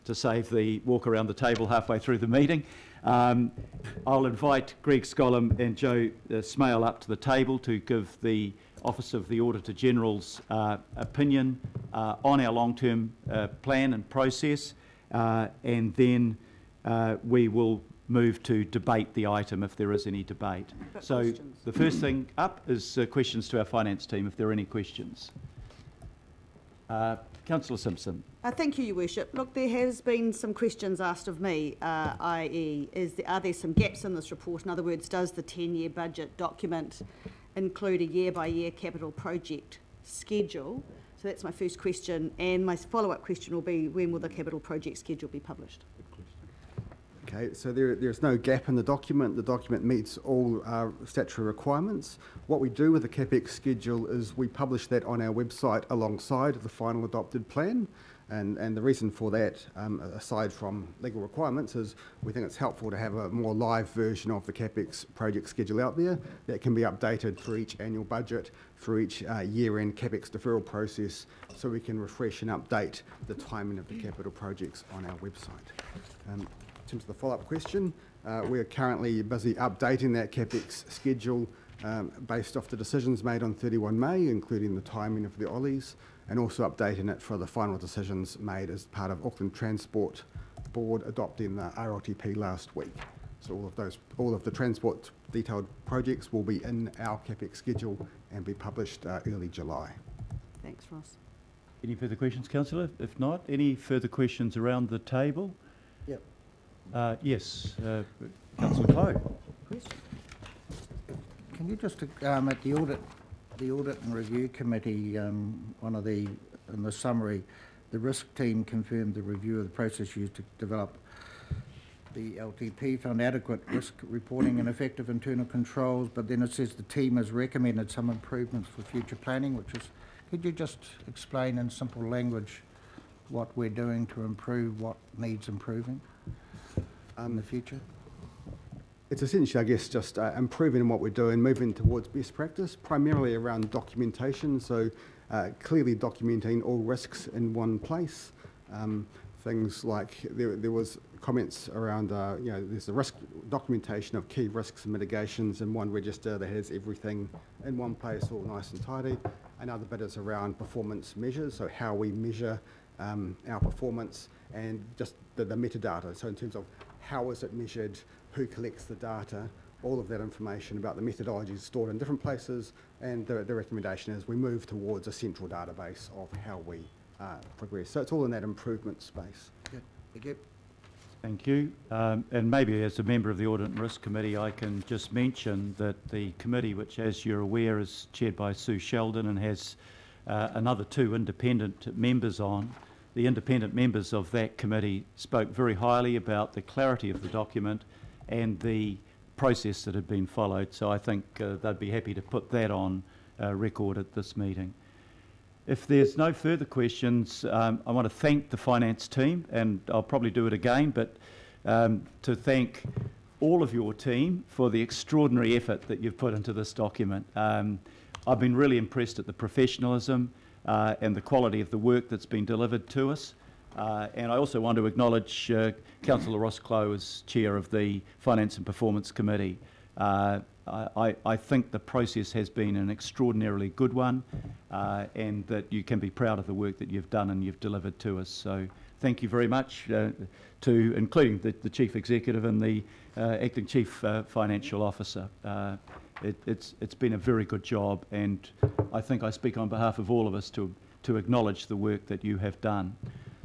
to save the walk around the table halfway through the meeting. I'll invite Greg Scollum and Joe Smale up to the table to give the Office of the Auditor General's opinion on our long-term plan and process, and then we will move to debate the item if there is any debate. So the first thing up is questions to our finance team, if there are any questions. Councillor Simpson. Thank you, Your Worship. Look, there has been some questions asked of me, i.e. are there some gaps in this report? In other words, does the 10-year budget document include a year-by-year capital project schedule? So that's my first question, and my follow-up question will be, when will the capital project schedule be published? Okay, so there's no gap in the document. The document meets all statutory requirements. What we do with the CapEx schedule is we publish that on our website alongside the final adopted plan. And the reason for that, aside from legal requirements, is we think it's helpful to have a more live version of the CapEx project schedule out there that can be updated for each annual budget, for each year-end CapEx deferral process, so we can refresh and update the timing of the capital projects on our website. In terms of the follow-up question, we're currently busy updating that CapEx schedule based off the decisions made on 31 May, including the timing of the Ollies, and also updating it for the final decisions made as part of Auckland Transport Board adopting the RLTP last week. So all of the transport detailed projects will be in our CapEx schedule and be published early July. Thanks, Ross. Any further questions, Councillor? If not, any further questions around the table? Yep. Yes, Councillor Clough. Can you just, at the Audit and Review Committee, in the summary, the risk team confirmed the review of the process used to develop the LTP found adequate risk reporting and effective internal controls, but then it says the team has recommended some improvements for future planning, could you just explain in simple language what we're doing to improve what needs improving in the future? It's essentially, I guess, just improving in what we're doing, moving towards best practice, primarily around documentation, so clearly documenting all risks in one place. Things like there was comments around, there's the risk documentation of key risks and mitigations in one register that has everything in one place, all nice and tidy. Another bit is around performance measures, so how we measure our performance and just the metadata. So in terms of how is it measured, who collects the data, all of that information about the methodology is stored in different places, and the recommendation is we move towards a central database of how we progress. So it's all in that improvement space. Good. Thank you. Thank you. And maybe as a member of the Audit and Risk Committee, I can just mention that the committee, which as you're aware is chaired by Sue Sheldon and has another 2 independent members on, the independent members of that committee spoke very highly about the clarity of the document and the process that had been followed. So I think they'd be happy to put that on record at this meeting. If there's no further questions, I want to thank the finance team, and I'll probably do it again, but to thank all of your team for the extraordinary effort that you've put into this document. I've been really impressed at the professionalism and the quality of the work that's been delivered to us. And I also want to acknowledge Councillor Rossclough as Chair of the Finance and Performance Committee. I think the process has been an extraordinarily good one, and that you can be proud of the work that you've done and you've delivered to us. So thank you very much to including the Chief Executive and the Acting Chief Financial Officer. It's been a very good job, and I think I speak on behalf of all of us to acknowledge the work that you have done.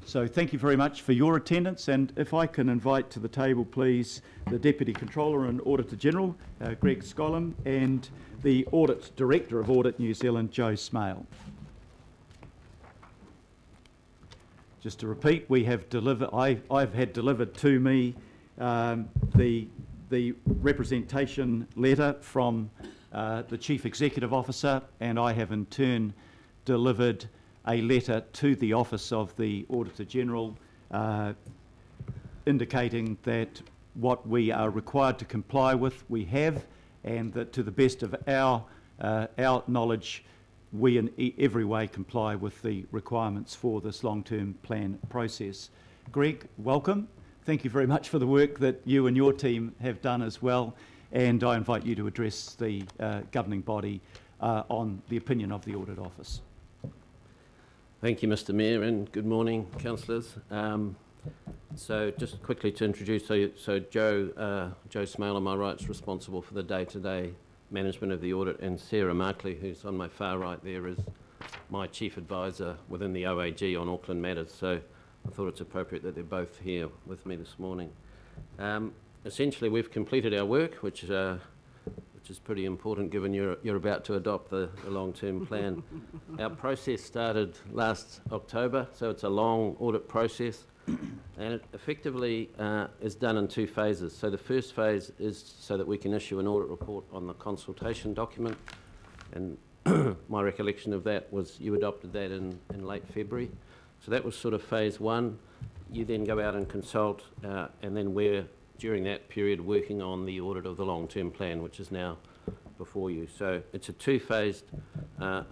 So thank you very much for your attendance, and if I can invite to the table, please, the Deputy Controller and Auditor General, Greg Scollum, and the Audit Director of Audit New Zealand, Joe Smale. Just to repeat, we have delivered. I've had delivered to me the representation letter from the Chief Executive Officer, and I have in turn delivered a letter to the Office of the Auditor General indicating that what we are required to comply with, we have, and that to the best of our knowledge, we in every way comply with the requirements for this long-term plan process. Greg, welcome. Thank you very much for the work that you and your team have done as well, and I invite you to address the governing body on the opinion of the Audit Office. Thank you, Mr. Mayor, and good morning, councillors. So just quickly to introduce, so Joe Smale on my right is responsible for the day-to-day management of the audit, and Sarah Markley, who's on my far right there, is my chief advisor within the OAG on Auckland matters. So I thought it's appropriate that they're both here with me this morning. Essentially, we've completed our work, which is pretty important given you're about to adopt the long-term plan. Our process started last October, so it's a long audit process, and it effectively is done in two phases. So the first phase is so that we can issue an audit report on the consultation document, and my recollection of that was you adopted that in late February. So that was sort of phase one. You then go out and consult, and then we're during that period working on the audit of the long-term plan, which is now before you. So it's a two-phased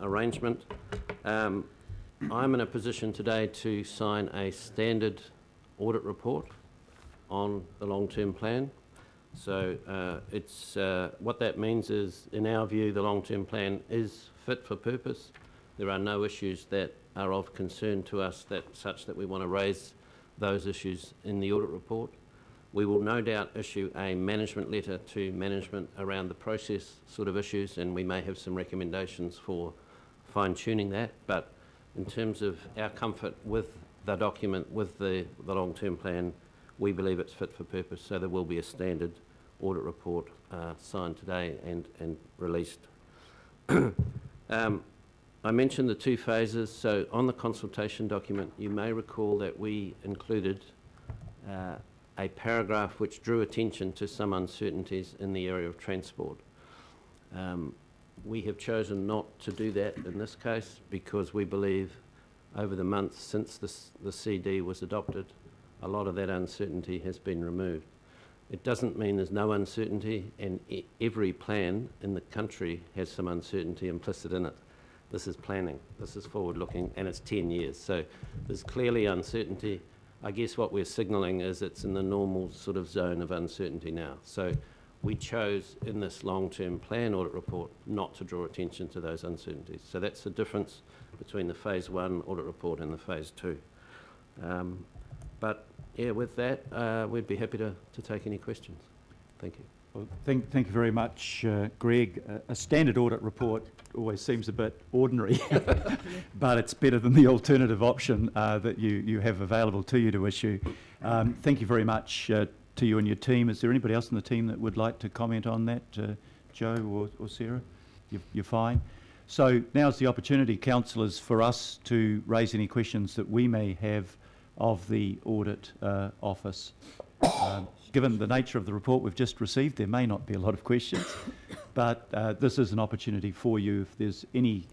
arrangement. I'm in a position today to sign a standard audit report on the long-term plan. So what that means is, in our view, the long-term plan is fit for purpose. There are no issues that are of concern to us such that we want to raise those issues in the audit report. We will no doubt issue a management letter to management around the process sort of issues, and we may have some recommendations for fine-tuning that. But in terms of our comfort with the document, with the long-term plan, we believe it's fit for purpose. So there will be a standard audit report signed today and released. I mentioned the two phases. So on the consultation document, you may recall that we included a paragraph which drew attention to some uncertainties in the area of transport. We have chosen not to do that in this case because we believe over the months since the CD was adopted, a lot of that uncertainty has been removed. It doesn't mean there's no uncertainty, and every plan in the country has some uncertainty implicit in it. This is planning, this is forward-looking, and it's 10 years. So there's clearly uncertainty. I guess what we're signalling is it's in the normal sort of zone of uncertainty now. So we chose in this long-term plan audit report not to draw attention to those uncertainties. So that's the difference between the phase one audit report and the phase two. But yeah, with that, we'd be happy to take any questions. Thank you. Well, thank you very much, Greg. A standard audit report always seems a bit ordinary, but it's better than the alternative option that you have available to you to issue. Thank you very much to you and your team. Is there anybody else in the team that would like to comment on that, Joe or Sarah? You're fine. So now's the opportunity, councillors, for us to raise any questions that we may have of the Audit Office. given the nature of the report we've just received, there may not be a lot of questions, but this is an opportunity for you if there's any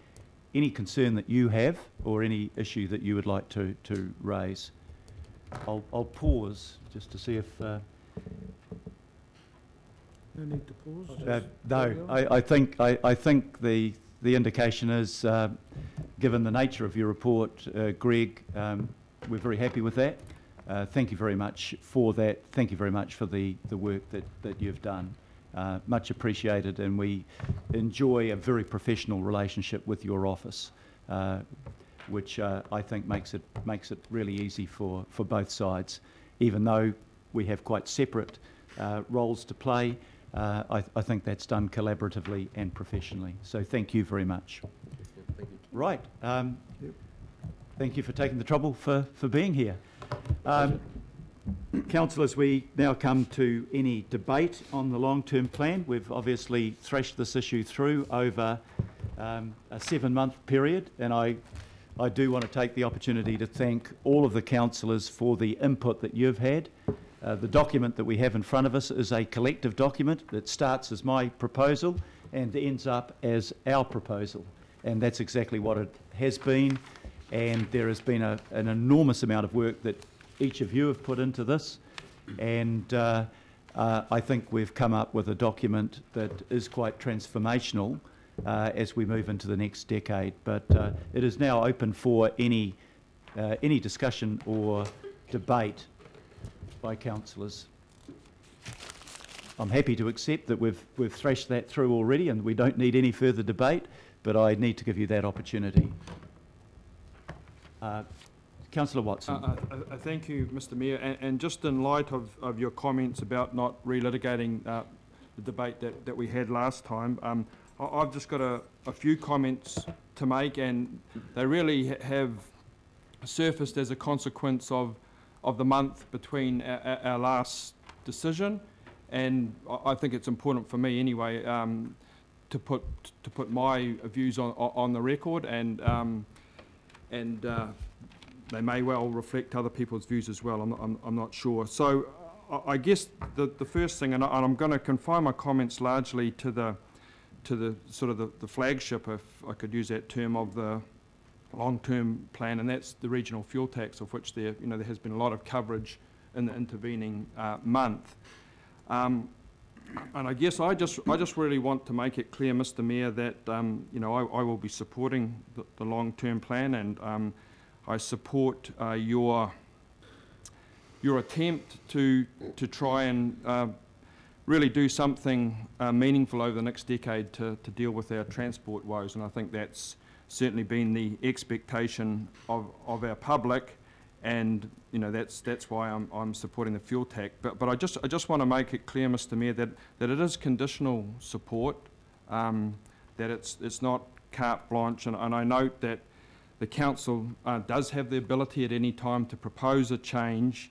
concern that you have or any issue that you would like to raise. I'll pause just to see if... No need to pause. No, I think the indication is, given the nature of your report, Greg, we're very happy with that. Thank you very much for that. Thank you very much for the work that you've done. Much appreciated, and we enjoy a very professional relationship with your office, which I think makes it really easy for both sides. Even though we have quite separate roles to play, I think that's done collaboratively and professionally. So thank you very much. Thank you. Right. Thank you for taking the trouble for being here. Councillors, we now come to any debate on the long-term plan. We've obviously thrashed this issue through over a 7-month period, and I do want to take the opportunity to thank all of the councillors for the input that you've had. The document that we have in front of us is a collective document that starts as my proposal and ends up as our proposal, and that's exactly what it has been. And there has been an enormous amount of work that each of you have put into this, and I think we've come up with a document that is quite transformational as we move into the next decade. But it is now open for any discussion or debate by councillors. I'm happy to accept that we've thrashed that through already and we don't need any further debate, but I need to give you that opportunity. Councillor Watson. Thank you, Mr Mayor, and just in light of your comments about not relitigating the debate that we had last time, I've just got a few comments to make, and they really have surfaced as a consequence of the month between our last decision, and I think it's important for me anyway to put my views on the record, and they may well reflect other people's views as well. I'm not sure. So I guess the first thing, and I'm going to confine my comments largely to the sort of the flagship, if I could use that term, of the long-term plan, and that's the regional fuel tax, of which there has been a lot of coverage in the intervening month. And I guess I just really want to make it clear, Mr Mayor, that I will be supporting the long-term plan, and I support your attempt to try and really do something meaningful over the next decade to deal with our transport woes, and I think that's certainly been the expectation of our public, and that's why I'm supporting the fuel tax. But I just want to make it clear, Mr Mayor, that it is conditional support, that it's not carte blanche, and I note that the council does have the ability at any time to propose a change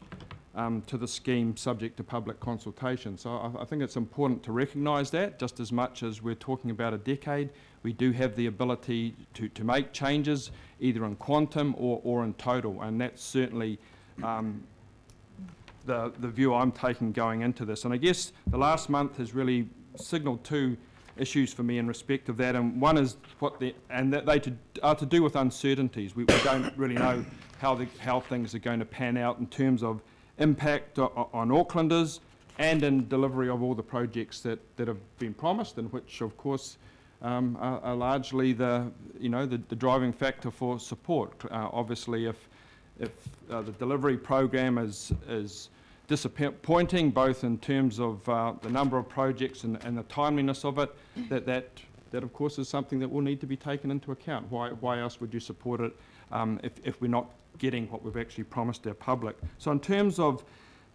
to the scheme subject to public consultation. So I think it's important to recognise that, just as much as we're talking about a decade, we do have the ability to make changes either in quantum or in total, and that's certainly the view I'm taking going into this. And I guess the last month has really signalled two issues for me in respect of that, and one is they are to do with uncertainties. We don't really know how things are going to pan out in terms of impact on Aucklanders and in delivery of all the projects that have been promised, and which of course are largely the driving factor for support. Obviously, if the delivery program is disappointing, both in terms of the number of projects and the timeliness of it, that of course is something that will need to be taken into account. Why else would you support it if we're not getting what we've actually promised our public? So in terms of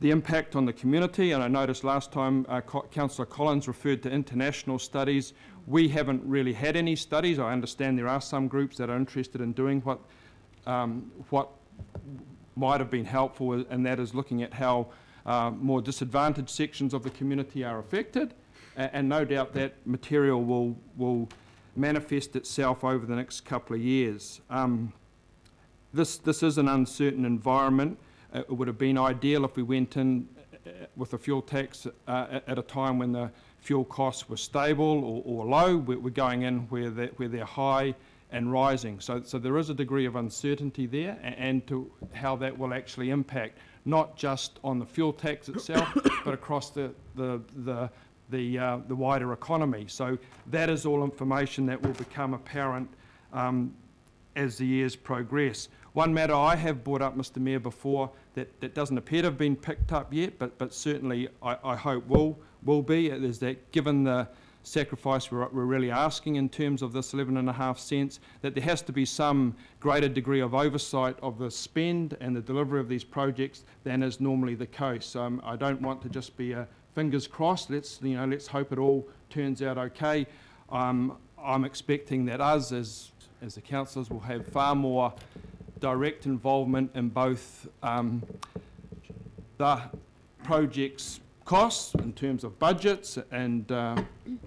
the impact on the community, and I noticed last time Councillor Collins referred to international studies. We haven't really had any studies. I understand there are some groups that are interested in doing what might have been helpful, and that is looking at how more disadvantaged sections of the community are affected, and no doubt that material will manifest itself over the next couple of years. This is an uncertain environment. It would have been ideal if we went in with the fuel tax at a time when the fuel costs were stable or low. We're going in where they're high and rising. So there is a degree of uncertainty there, and to how that will actually impact not just on the fuel tax itself, but across the wider economy. So that is all information that will become apparent as the years progress. One matter I have brought up, Mr Mayor, before that doesn't appear to have been picked up yet, but certainly I hope will be, is that given the sacrifice we're really asking in terms of this 11.5 cents, that there has to be some greater degree of oversight of the spend and the delivery of these projects than is normally the case. So I don't want to just be a fingers crossed. Let's hope it all turns out okay. I'm expecting that us as the councillors will have far more direct involvement in both the project's costs in terms of budgets and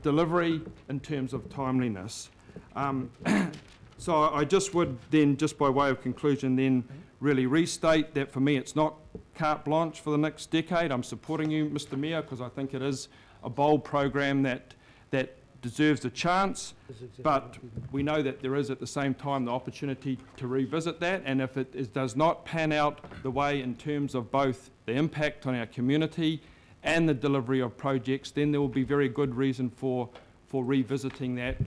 delivery in terms of timeliness. So I just would then, just by way of conclusion, then really restate that for me it's not carte blanche for the next decade. I'm supporting you, Mr Mayor, because I think it is a bold program that deserves a chance, but we know that there is at the same time the opportunity to revisit that, and if it does not pan out the way in terms of both the impact on our community and the delivery of projects, then there will be very good reason for revisiting that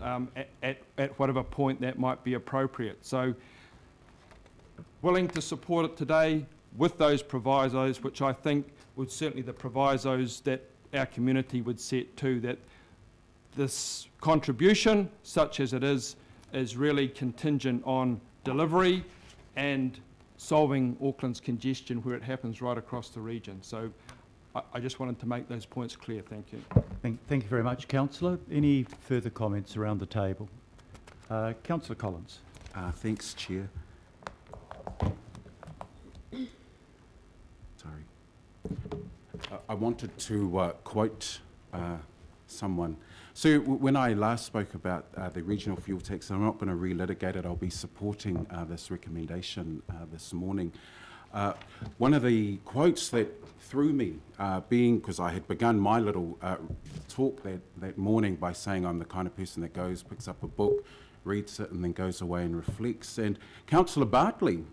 at whatever point that might be appropriate. So willing to support it today with those provisos, which I think would certainly the provisos that our community would set too, that this contribution, such as it is really contingent on delivery and solving Auckland's congestion where it happens right across the region. So I just wanted to make those points clear. Thank you. Thank you very much, Councillor. Any further comments around the table? Councillor Collins. Thanks, Chair. Sorry. I wanted to quote someone. So when I last spoke about the regional fuel tax, I'm not going to relitigate it. I'll be supporting this recommendation this morning. One of the quotes that threw me, because I had begun my little talk that morning by saying I'm the kind of person that goes, picks up a book, reads it, and then goes away and reflects. And Councillor Bartley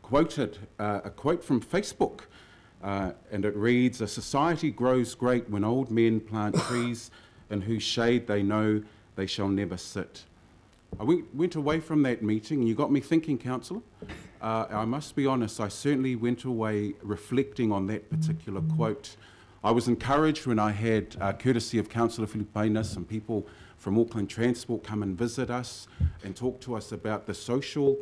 quoted a quote from Facebook, and it reads, "A society grows great when old men plant trees in whose shade they know they shall never sit." I went away from that meeting, and you got me thinking, Councillor. I must be honest, I certainly went away reflecting on that particular quote. I was encouraged when I had, courtesy of Councillor Filipaina, some people from Auckland Transport come and visit us and talk to us about the social,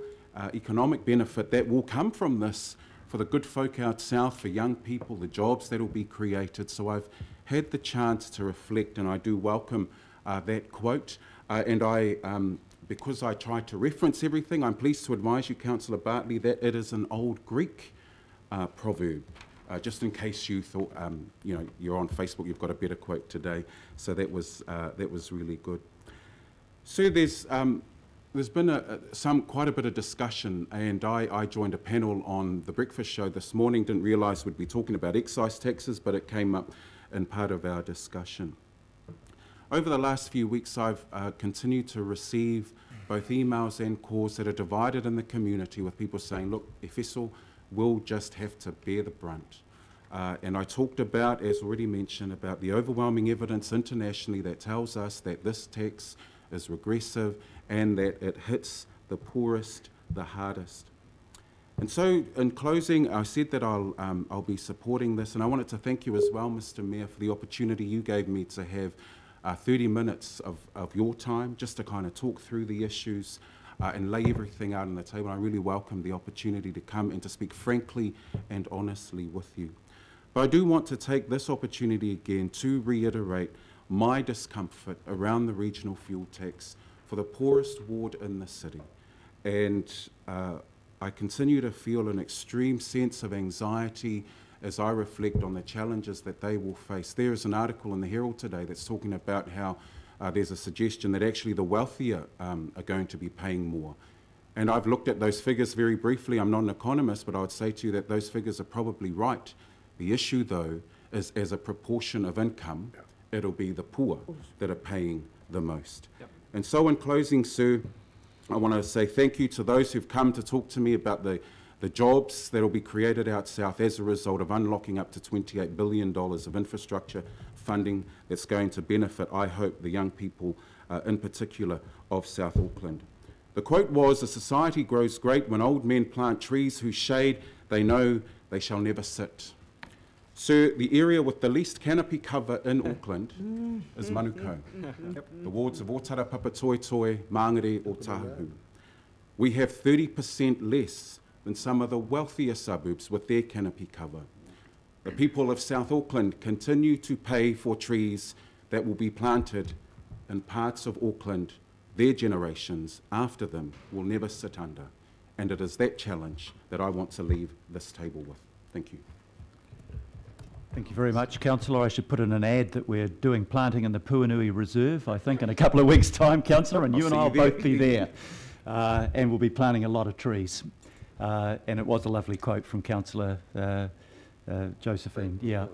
economic benefit that will come from this for the good folk out south, for young people, the jobs that will be created. So I've had the chance to reflect, and I do welcome that quote. Because I tried to reference everything, I'm pleased to advise you, Councillor Bartley, that it is an old Greek proverb. Just in case you thought, you're on Facebook, you've got a better quote today. So that was really good. So there's been quite a bit of discussion, and I joined a panel on the breakfast show this morning. Didn't realise we'd be talking about excise taxes, but it came up in part of our discussion. Over the last few weeks, I've continued to receive both emails and calls that are divided in the community, with people saying, look, Efeso will just have to bear the brunt. And I talked about, as already mentioned, about the overwhelming evidence internationally that tells us that this tax is regressive and that it hits the poorest the hardest. And so, in closing, I said that I'll be supporting this, and I wanted to thank you as well, Mr Mayor, for the opportunity you gave me to have 30 minutes of your time just to kind of talk through the issues and lay everything out on the table. I really welcome the opportunity to come and to speak frankly and honestly with you. But I do want to take this opportunity again to reiterate my discomfort around the regional fuel tax for the poorest ward in the city. And I continue to feel an extreme sense of anxiety as I reflect on the challenges that they will face. There is an article in the Herald today that's talking about how there's a suggestion that actually the wealthier are going to be paying more. And I've looked at those figures very briefly. I'm not an economist, but I would say to you that those figures are probably right The issue, though, is as a proportion of income, it'll be the poor that are paying the most. And so in closing, Sue, I want to say thank you to those who've come to talk to me about the jobs that will be created out south as a result of unlocking up to $28 billion of infrastructure funding that's going to benefit, I hope, the young people in particular of South Auckland. The quote was, "A society grows great when old men plant trees whose shade they know they shall never sit." Sir, the area with the least canopy cover in Auckland is Manukau. The wards of Otara, Papatoetoe, Mangere or Tahu. We have 30% less than some of the wealthier suburbs with their canopy cover. The people of South Auckland continue to pay for trees that will be planted in parts of Auckland their generations after them will never sit under. And it is that challenge that I want to leave this table with. Thank you. Thank you very much, Councillor. I should put in an ad that we're doing planting in the Puanui Reserve, I think, in a couple of weeks' time, Councillor, and you and I will both be there. And we'll be planting a lot of trees. And it was a lovely quote from Councillor Josephine. Yeah.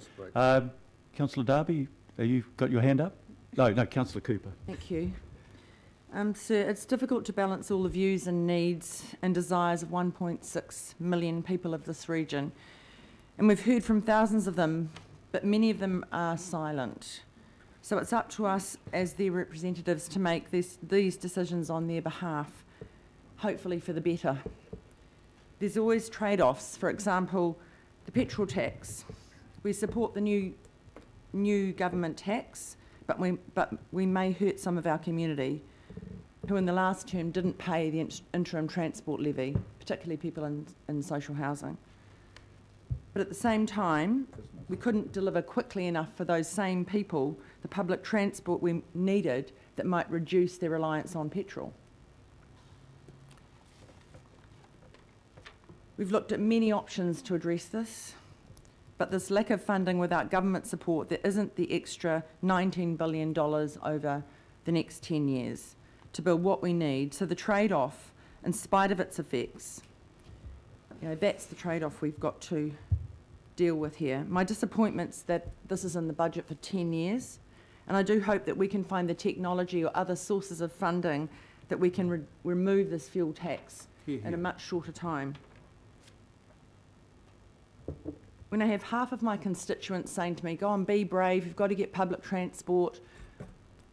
Councillor Darby, have you got your hand up? No, Councillor Cooper. Thank you. Sir, it's difficult to balance all the views and needs and desires of 1.6 million people of this region. And we've heard from thousands of them, but many of them are silent. So it's up to us as their representatives to make these decisions on their behalf, hopefully for the better. There's always trade-offs. For example, the petrol tax. We support the new government tax, but we may hurt some of our community who in the last term didn't pay the interim transport levy, particularly people in social housing. But at the same time, we couldn't deliver quickly enough for those same people the public transport we needed that might reduce their reliance on petrol. We've looked at many options to address this, but this lack of funding without government support, there isn't the extra $19 billion over the next 10 years to build what we need. So the trade-off, in spite of its effects, that's the trade-off we've got to deal with here. My disappointment's that this is in the budget for 10 years, and I do hope that we can find the technology or other sources of funding that we can remove this fuel tax in a much shorter time. When I have half of my constituents saying to me, go and be brave, you've got to get public transport,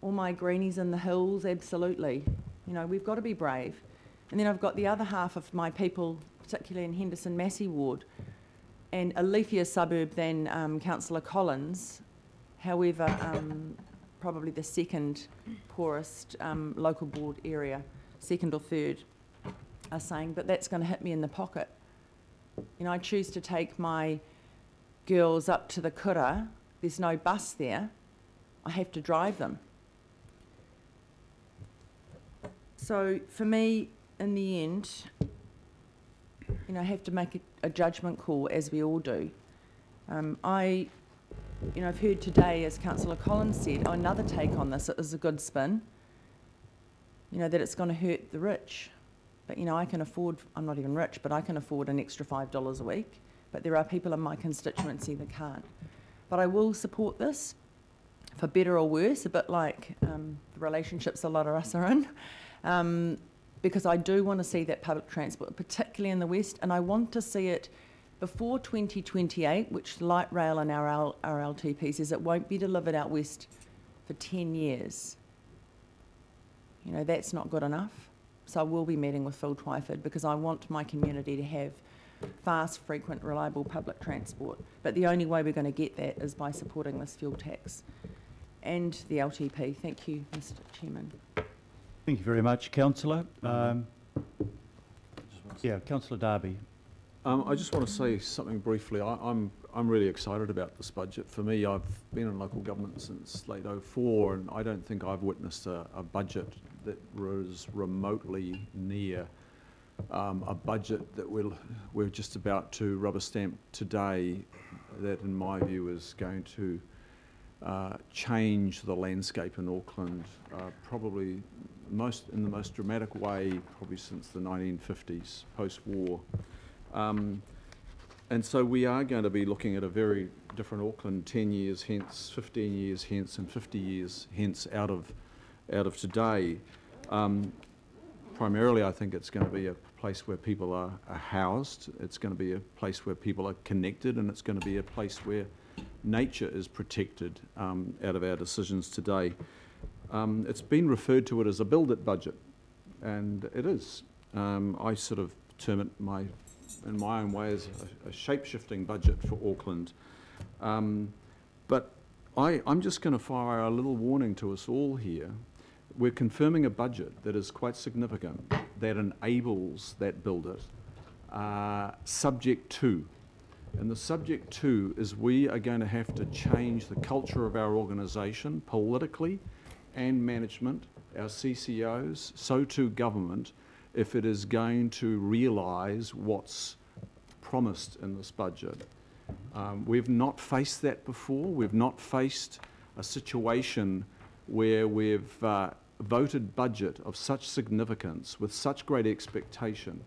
all my greenies in the hills, absolutely. We've got to be brave. And then I've got the other half of my people, particularly in Henderson Massey ward, and a leafier suburb than Councillor Collins, however, probably the second poorest local board area, second or third, are saying, but that's going to hit me in the pocket. I choose to take my girls up to the kura, there's no bus there, I have to drive them. So for me, in the end, I have to make a judgment call, as we all do. I've heard today, as Councillor Collins said, another take on this, it is a good spin, that it's going to hurt the rich. But, I can afford, I'm not even rich, but I can afford an extra $5 a week. But there are people in my constituency that can't. But I will support this, for better or worse, a bit like the relationships a lot of us are in. Because I do want to see that public transport, particularly in the West, and I want to see it before 2028, which light rail and our RLTP says it won't be delivered out West for 10 years. That's not good enough. So I will be meeting with Phil Twyford because I want my community to have fast, frequent, reliable public transport. But the only way we're going to get that is by supporting this fuel tax and the LTP. Thank you, Mr. Chairman. Thank you very much, Councillor. Councillor Darby. I just want to say something briefly. I'm really excited about this budget. For me, I've been in local government since late '04, and I don't think I've witnessed a budget that was remotely near a budget that we're just about to rubber stamp today, that in my view is going to change the landscape in Auckland, probably in the most dramatic way, probably since the 1950s, post-war. And so we are going to be looking at a very different Auckland 10 years hence, 15 years hence, and 50 years hence out of today. Primarily, I think it's going to be a place where people are housed. It's going to be a place where people are connected, and it's going to be a place where nature is protected out of our decisions today. It's been referred to it as a build-it budget, and it is. I sort of term it in my own way as a shape-shifting budget for Auckland. But I'm just going to fire a little warning to us all here. We're confirming a budget that is quite significant, that enables that build-it, subject to. And the subject to is we are going to have to change the culture of our organisation politically and management, our CCOs, so too government, if it is going to realise what's promised in this budget. We've not faced that before. We've not faced a situation where we've voted budget of such significance with such great expectation.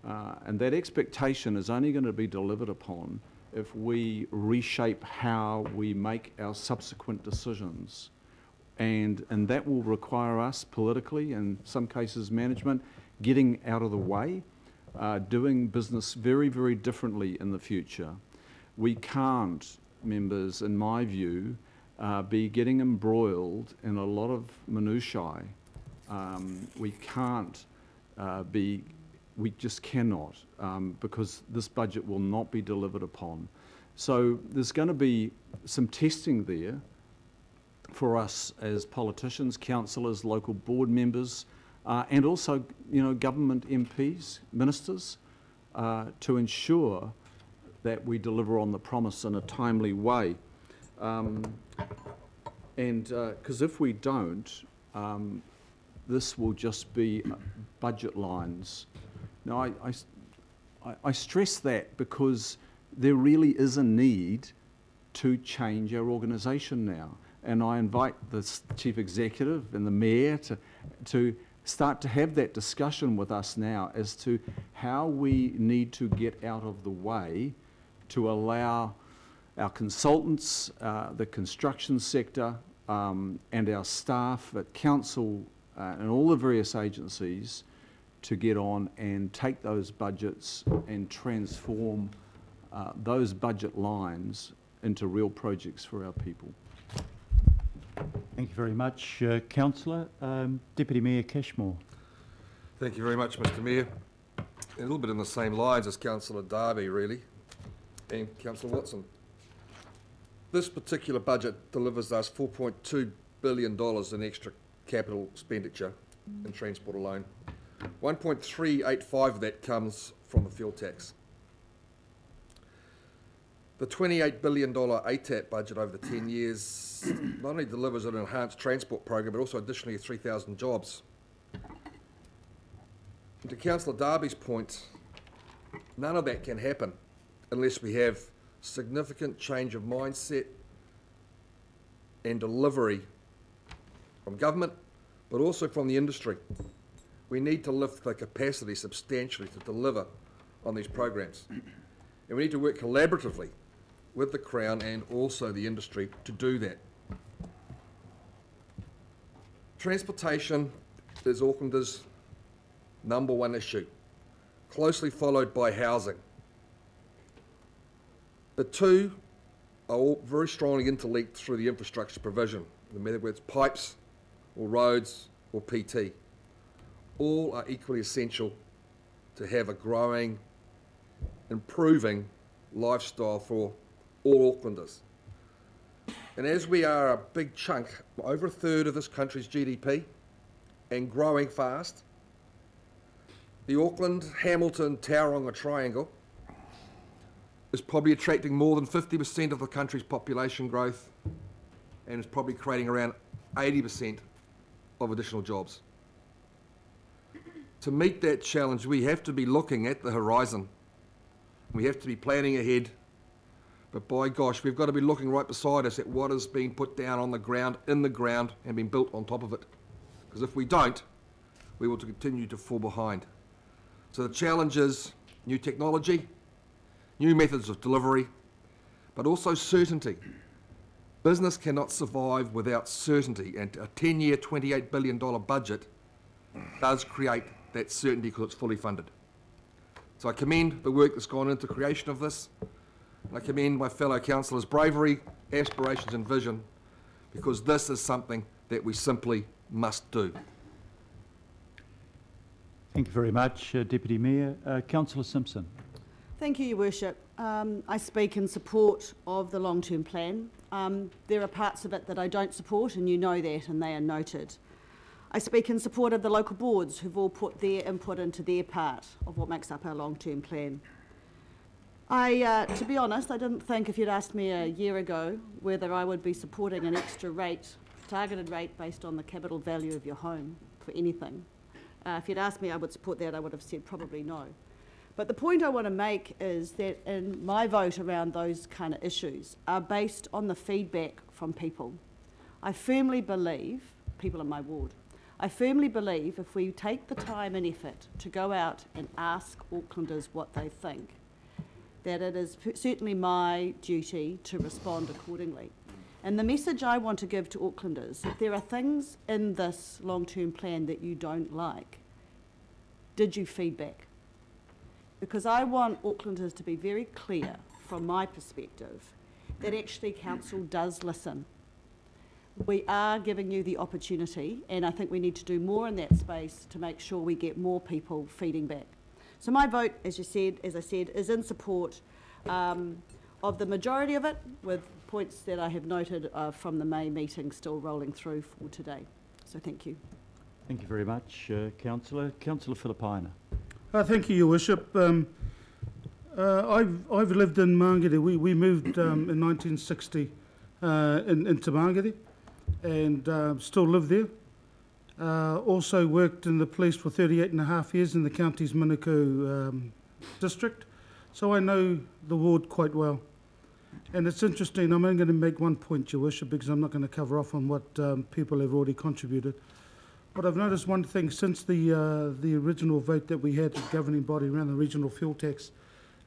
And that expectation is only going to be delivered upon if we reshape how we make our subsequent decisions. And that will require us politically, in some cases management, getting out of the way, doing business very, very differently in the future. We can't, members, in my view, be getting embroiled in a lot of minutiae. We can't we just cannot, because this budget will not be delivered upon. So there's going to be some testing there for us as politicians, councillors, local board members, and also, government MPs, ministers, to ensure that we deliver on the promise in a timely way. Because if we don't, this will just be budget lines. Now, I stress that because there really is a need to change our organisation now. And I invite the Chief Executive and the Mayor to start to have that discussion with us now as to how we need to get out of the way to allow our consultants, the construction sector, and our staff at council and all the various agencies to get on and take those budgets and transform those budget lines into real projects for our people. Thank you very much, Councillor. Deputy Mayor Cashmore. Thank you very much, Mr Mayor. A little bit in the same lines as Councillor Darby, really, and Councillor Watson. This particular budget delivers us $4.2 billion in extra capital expenditure in transport alone. 1.385 of that comes from the fuel tax. The $28 billion ATAP budget over the 10 years not only delivers an enhanced transport program, but also additionally 3,000 jobs. And to Councillor Darby's point, none of that can happen unless we have significant change of mindset and delivery from government, but also from the industry. We need to lift the capacity substantially to deliver on these programs. And we need to work collaboratively with the Crown and also the industry to do that. Transportation is Aucklanders' #1 issue, closely followed by housing. The two are all very strongly interlinked through the infrastructure provision, whether it's pipes or roads or PT. All are equally essential to have a growing, improving lifestyle for all Aucklanders. And as we are a big chunk, over a third of this country's GDP, and growing fast, the Auckland, Hamilton, Tauranga triangle is probably attracting more than 50% of the country's population growth and is probably creating around 80% of additional jobs. To meet that challenge, we have to be looking at the horizon. We have to be planning ahead. But by gosh, we've got to be looking right beside us at what is being put down on the ground, in the ground, and being built on top of it. Because if we don't, we will continue to fall behind. So the challenge is new technology, new methods of delivery, but also certainty. Business cannot survive without certainty, and a 10-year, $28 billion budget does create that certainty because it's fully funded. So I commend the work that's gone into the creation of this, and I commend my fellow councillors' bravery, aspirations and vision, because this is something that we simply must do. Thank you very much, Deputy Mayor. Councillor Simpson. Thank you, Your Worship. I speak in support of the long-term plan. There are parts of it that I don't support, and you know that, and they are noted. I speak in support of the local boards who've all put their input into their part of what makes up our long-term plan. To be honest, I didn't think if you'd asked me a year ago whether I would be supporting an extra rate, targeted rate based on the capital value of your home for anything. If you'd asked me I would support that, I would have said probably no. But the point I want to make is that in my vote around those kind of issues are based on the feedback from people. I firmly believe, people in my ward, I firmly believe if we take the time and effort to go out and ask Aucklanders what they think, that it is certainly my duty to respond accordingly. And the message I want to give to Aucklanders, if there are things in this long-term plan that you don't like, did you feedback? Because I want Aucklanders to be very clear, from my perspective, that actually Council does listen. We are giving you the opportunity, and I think we need to do more in that space to make sure we get more people feeding back. So my vote, as I said, is in support of the majority of it, with points that I have noted from the May meeting still rolling through for today. So thank you. Thank you very much, Councillor. Councillor Filipaina. Thank you, Your Worship. I've lived in Mangere. We moved in 1960 into Mangere, and still live there. Also worked in the police for 38.5 years in the county's Manukau district, so I know the ward quite well. And it's interesting, I'm only going to make one point, Your Worship, because I'm not going to cover off on what people have already contributed. But I've noticed one thing since the original vote that we had at the governing body around the regional fuel tax,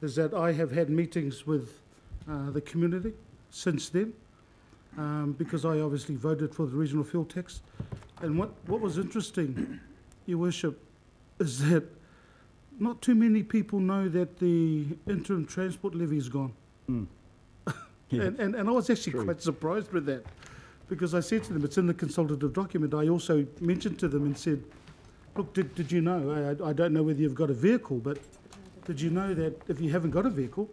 is that I have had meetings with the community since then, because I obviously voted for the regional fuel tax. And what was interesting, Your Worship, is that not too many people know that the interim transport levy is gone. Mm. Yeah. And I was actually quite surprised with that, because I said to them, it's in the consultative document. I also mentioned to them and said, look, did you know, I don't know whether you've got a vehicle, but did you know that if you haven't got a vehicle,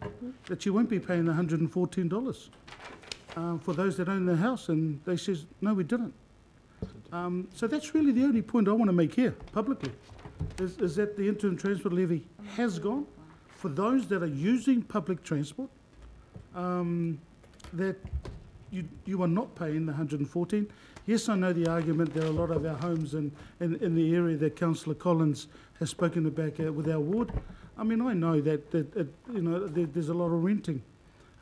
that you won't be paying $114 for those that own their house? And they says, no, we didn't. So that's really the only point I want to make here publicly, is that the interim transport levy has gone. For those that are using public transport, that you are not paying the 114. Yes, I know the argument. There are a lot of our homes in the area that Councillor Collins has spoken about with our ward. I mean, I know that there's a lot of renting,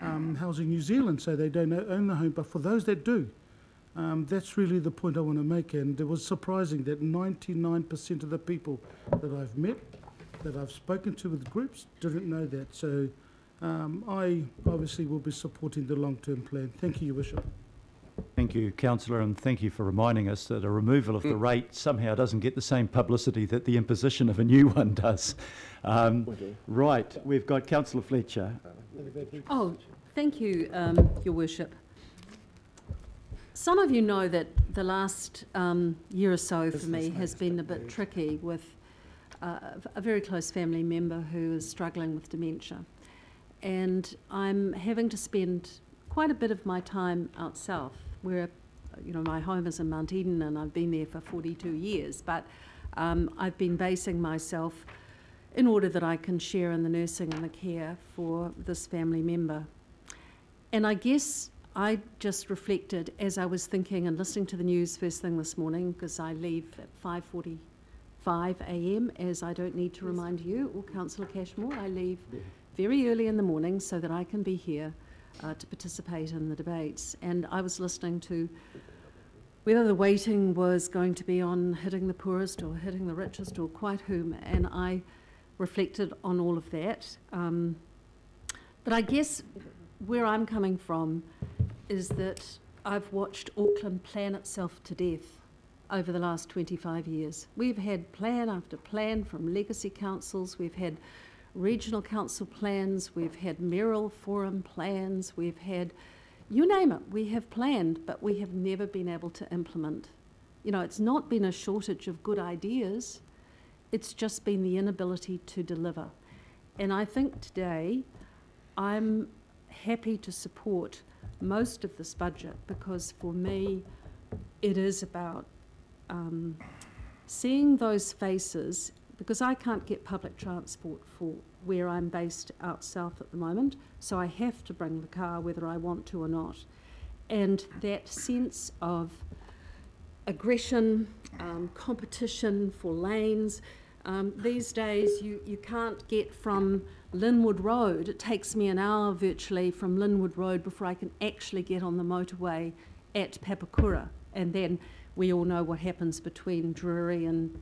Housing New Zealand, so they don't own the home. But for those that do, that's really the point I want to make. And it was surprising that 99% of the people that I've met, that I've spoken to with groups, didn't know that. So I obviously will be supporting the long-term plan. Thank you, Your Worship. Thank you, Councillor, and thank you for reminding us that a removal of the rate somehow doesn't get the same publicity that the imposition of a new one does. Right, we've got Councillor Fletcher. Oh, thank you, Your Worship. Some of you know that the last year or so for me has been a bit tricky with a very close family member who is struggling with dementia. And I'm having to spend quite a bit of my time out south, where, my home is in Mount Eden and I've been there for 42 years, but I've been basing myself in order that I can share in the nursing and the care for this family member. And I guess I just reflected as I was thinking and listening to the news first thing this morning, because I leave at 5:45 a.m, as I don't need to remind you or Councillor Cashmore. I leave very early in the morning so that I can be here to participate in the debates. And I was listening to whether the weighting was going to be on hitting the poorest or hitting the richest or quite whom, and I reflected on all of that. But I guess where I'm coming from is that I've watched Auckland plan itself to death over the last 25 years. We've had plan after plan from legacy councils, we've had regional council plans, we've had mayoral forum plans, we've had, you name it, we have planned, but we have never been able to implement. You know, it's not been a shortage of good ideas, it's just been the inability to deliver. And I think today I'm happy to support most of this budget because for me it is about seeing those faces, because I can't get public transport for where I'm based out south at the moment, so I have to bring the car whether I want to or not. And that sense of aggression, competition for lanes, these days you can't get from Linwood Road. It takes me an hour virtually from Linwood Road before I can actually get on the motorway at Papakura. And then we all know what happens between Drury and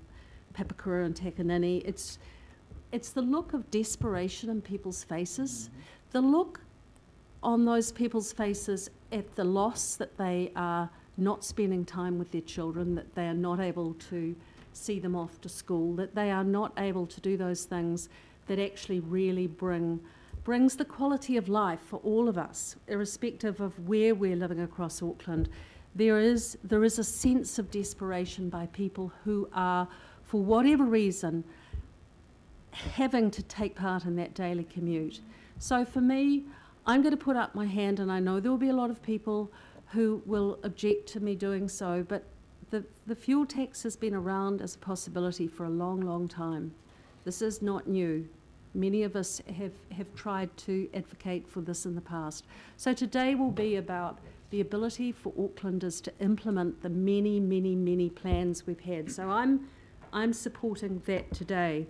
Papakura and Takanini. It's the look of desperation in people's faces, the look on those people's faces at the loss that they are not spending time with their children, that they are not able to see them off to school, that they are not able to do those things that actually really brings the quality of life for all of us, irrespective of where we're living across Auckland. There is a sense of desperation by people who are, for whatever reason, having to take part in that daily commute. So for me, I'm going to put up my hand, and I know there will be a lot of people who will object to me doing so, but the fuel tax has been around as a possibility for a long, long time. This is not new. Many of us have tried to advocate for this in the past. So today will be about the ability for Aucklanders to implement the many, many, many plans we've had. So I'm supporting that today.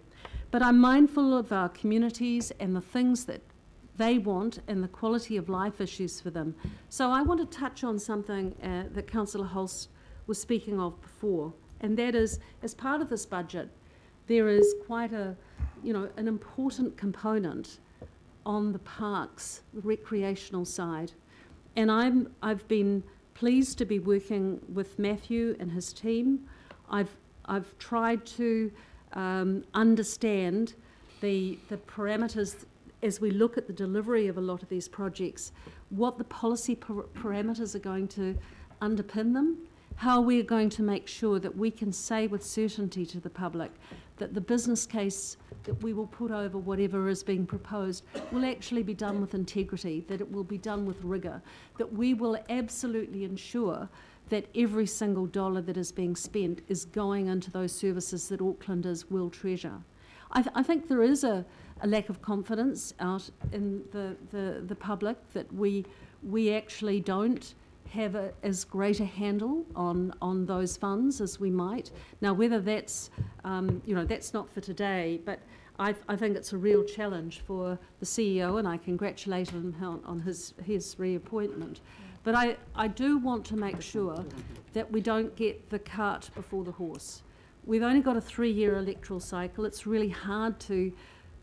But I'm mindful of our communities and the things that they want and the quality of life issues for them. So I want to touch on something that Councillor Holst was speaking of before, and that is, as part of this budget, there is quite an important component on the parks, the recreational side. And I've been pleased to be working with Matthew and his team. I've tried to understand the parameters as we look at the delivery of a lot of these projects, what the policy parameters are going to underpin them, how we're going to make sure that we can say with certainty to the public that the business case that we will put over whatever is being proposed will actually be done with integrity, that it will be done with rigour, that we will absolutely ensure that every single dollar that is being spent is going into those services that Aucklanders will treasure. I think there is a lack of confidence out in the public that we actually don't have as great a handle on those funds as we might. Now, whether that's, that's not for today, but I think it's a real challenge for the CEO, and I congratulate him on his reappointment. But I do want to make sure that we don't get the cart before the horse. We've only got a 3-year electoral cycle. It's really hard to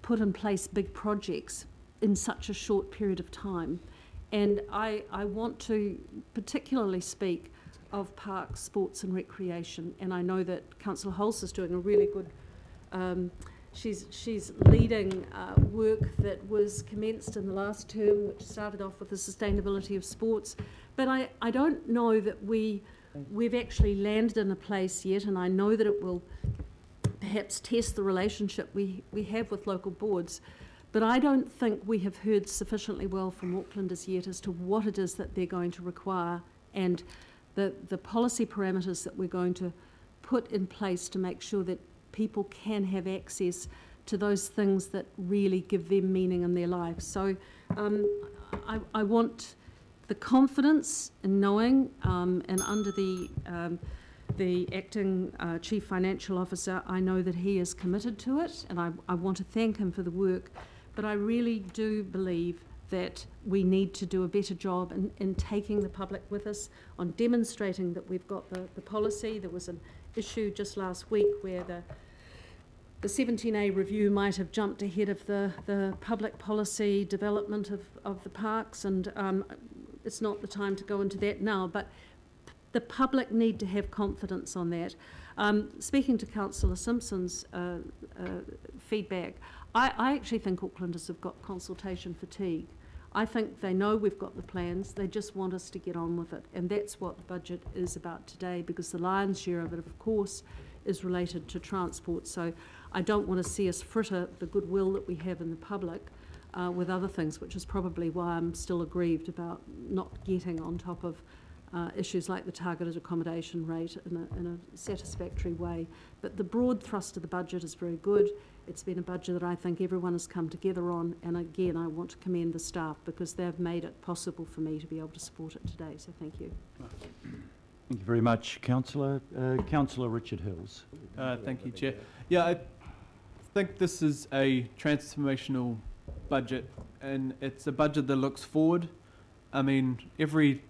put in place big projects in such a short period of time. And I want to particularly speak of parks, sports and recreation. And I know that Councillor Holst is doing a really good, she's leading work that was commenced in the last term, which started off with the sustainability of sports. But I don't know that we've actually landed in a place yet, and I know that it will perhaps test the relationship we have with local boards. But I don't think we have heard sufficiently well from Aucklanders yet as to what it is that they're going to require and the policy parameters that we're going to put in place to make sure that people can have access to those things that really give them meaning in their lives. So I want the confidence in knowing, and under the acting Chief Financial Officer, I know that he is committed to it, and I want to thank him for the work. But I really do believe that we need to do a better job in taking the public with us, on demonstrating that we've got the policy. There was an issue just last week where the 17A review might have jumped ahead of the public policy development of the parks, and it's not the time to go into that now, but the public need to have confidence on that. Speaking to Councillor Simpson's feedback, I actually think Aucklanders have got consultation fatigue. I think they know we've got the plans, they just want us to get on with it, and that's what the budget is about today, because the lion's share of it, of course, is related to transport. So I don't want to see us fritter the goodwill that we have in the public with other things, which is probably why I'm still aggrieved about not getting on top of issues like the targeted accommodation rate in a satisfactory way. But the broad thrust of the budget is very good. It's been a budget that I think everyone has come together on, and again I want to commend the staff because they've made it possible for me to be able to support it today, so thank you. Thank you very much, Councillor. Councillor Richard Hills. Thank you, Chair. Yeah, I think this is a transformational budget, and it's a budget that looks forward. I mean, every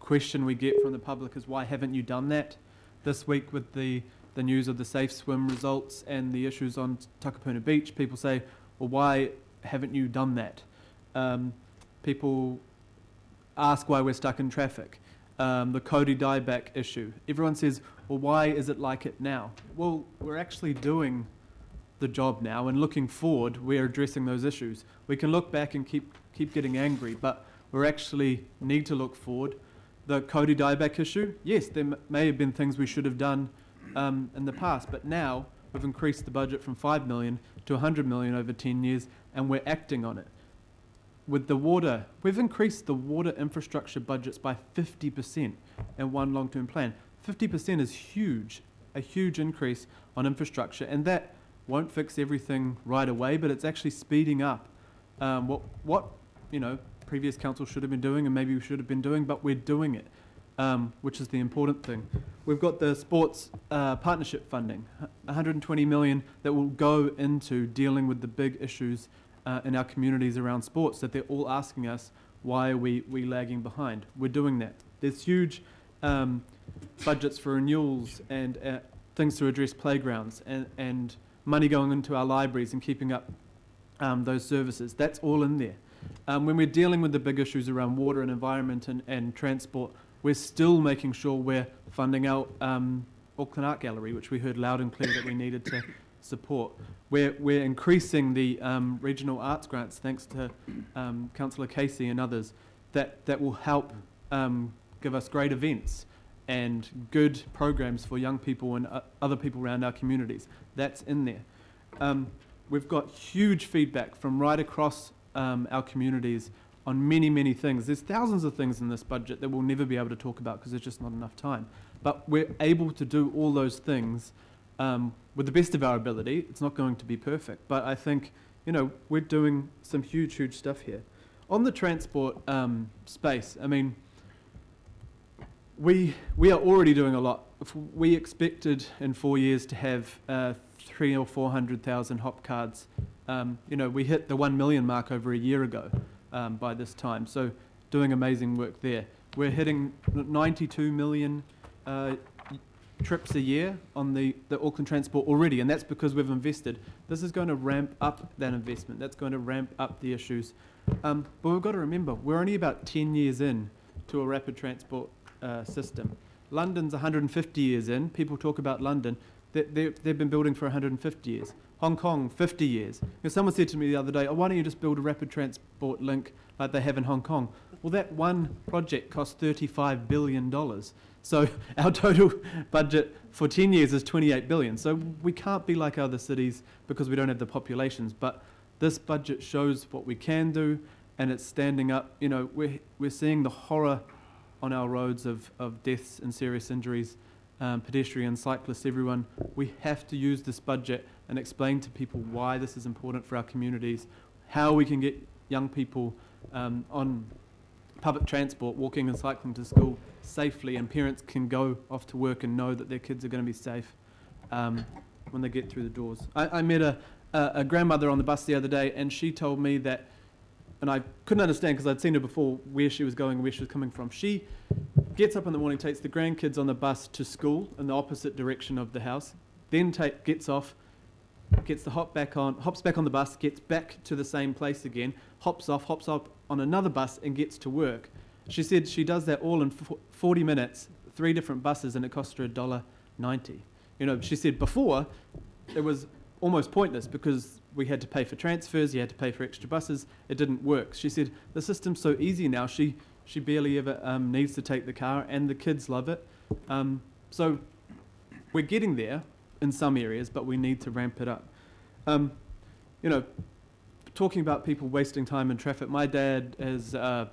question we get from the public is, why haven't you done that? This week with the news of the Safe Swim results and the issues on Takapuna Beach, people say, well, why haven't you done that? People ask why we're stuck in traffic. The Cody dieback issue. Everyone says, well, why is it like it now? Well, we're actually doing the job now, and looking forward, we're addressing those issues. We can look back and keep getting angry, but we actually need to look forward. The Cody dieback issue, yes, there may have been things we should have done in the past, but now we've increased the budget from 5 million to 100 million over 10 years, and we're acting on it. With the water, we've increased the water infrastructure budgets by 50% in one long-term plan. 50% is huge, a huge increase on infrastructure, and that won't fix everything right away, but it's actually speeding up what previous council should have been doing, and maybe we should have been doing, but we're doing it, which is the important thing. We've got the sports partnership funding, 120 million that will go into dealing with the big issues in our communities around sports that they're all asking us, why are we lagging behind? We're doing that. There's huge budgets for renewals and things to address playgrounds and money going into our libraries and keeping up those services. That's all in there. When we're dealing with the big issues around water and environment and transport, we're still making sure we're funding our Auckland Art Gallery, which we heard loud and clear that we needed to support. We're increasing the regional arts grants, thanks to Councillor Casey and others, that will help give us great events and good programs for young people and other people around our communities. That's in there. We've got huge feedback from right across our communities on many, many things. There's thousands of things in this budget that we'll never be able to talk about because there's just not enough time. But we're able to do all those things with the best of our ability. It's not going to be perfect, but I think, we're doing some huge, huge stuff here. On the transport space, I mean, we are already doing a lot. If we expected in 4 years to have 300,000 or 400,000 hop cards. We hit the 1 million mark over a year ago by this time, so doing amazing work there. We're hitting 92 million trips a year on the Auckland Transport already, and that's because we've invested. This is going to ramp up that investment. That's going to ramp up the issues. But we've got to remember, we're only about 10 years in to a rapid transport system. London's 150 years in. People talk about London. They've been building for 150 years. Hong Kong, 50 years. Someone said to me the other day, why don't you just build a rapid transport link like they have in Hong Kong? Well, that one project cost $35 billion. So our total budget for 10 years is $28 billion. So we can't be like other cities because we don't have the populations. But this budget shows what we can do, and it's standing up. We're seeing the horror on our roads of deaths and serious injuries, pedestrians, cyclists, everyone. We have to use this budget and explain to people why this is important for our communities, how we can get young people on public transport, walking and cycling to school safely, and parents can go off to work and know that their kids are going to be safe when they get through the doors. I met a grandmother on the bus the other day, and she told me that, and I couldn't understand because I'd seen her before, where she was going, where she was coming from. She gets up in the morning, takes the grandkids on the bus to school in the opposite direction of the house, then gets off, gets the hops back on the bus, gets back to the same place again, hops off on another bus and gets to work. She said she does that all in 40 minutes, 3 different buses, and it cost her $1.90. You know, she said before it was almost pointless because we had to pay for transfers, you had to pay for extra buses, it didn't work. She said the system's so easy now, she barely ever needs to take the car, and the kids love it. So we're getting there in some areas, but we need to ramp it up. You know, talking about people wasting time in traffic, my dad is a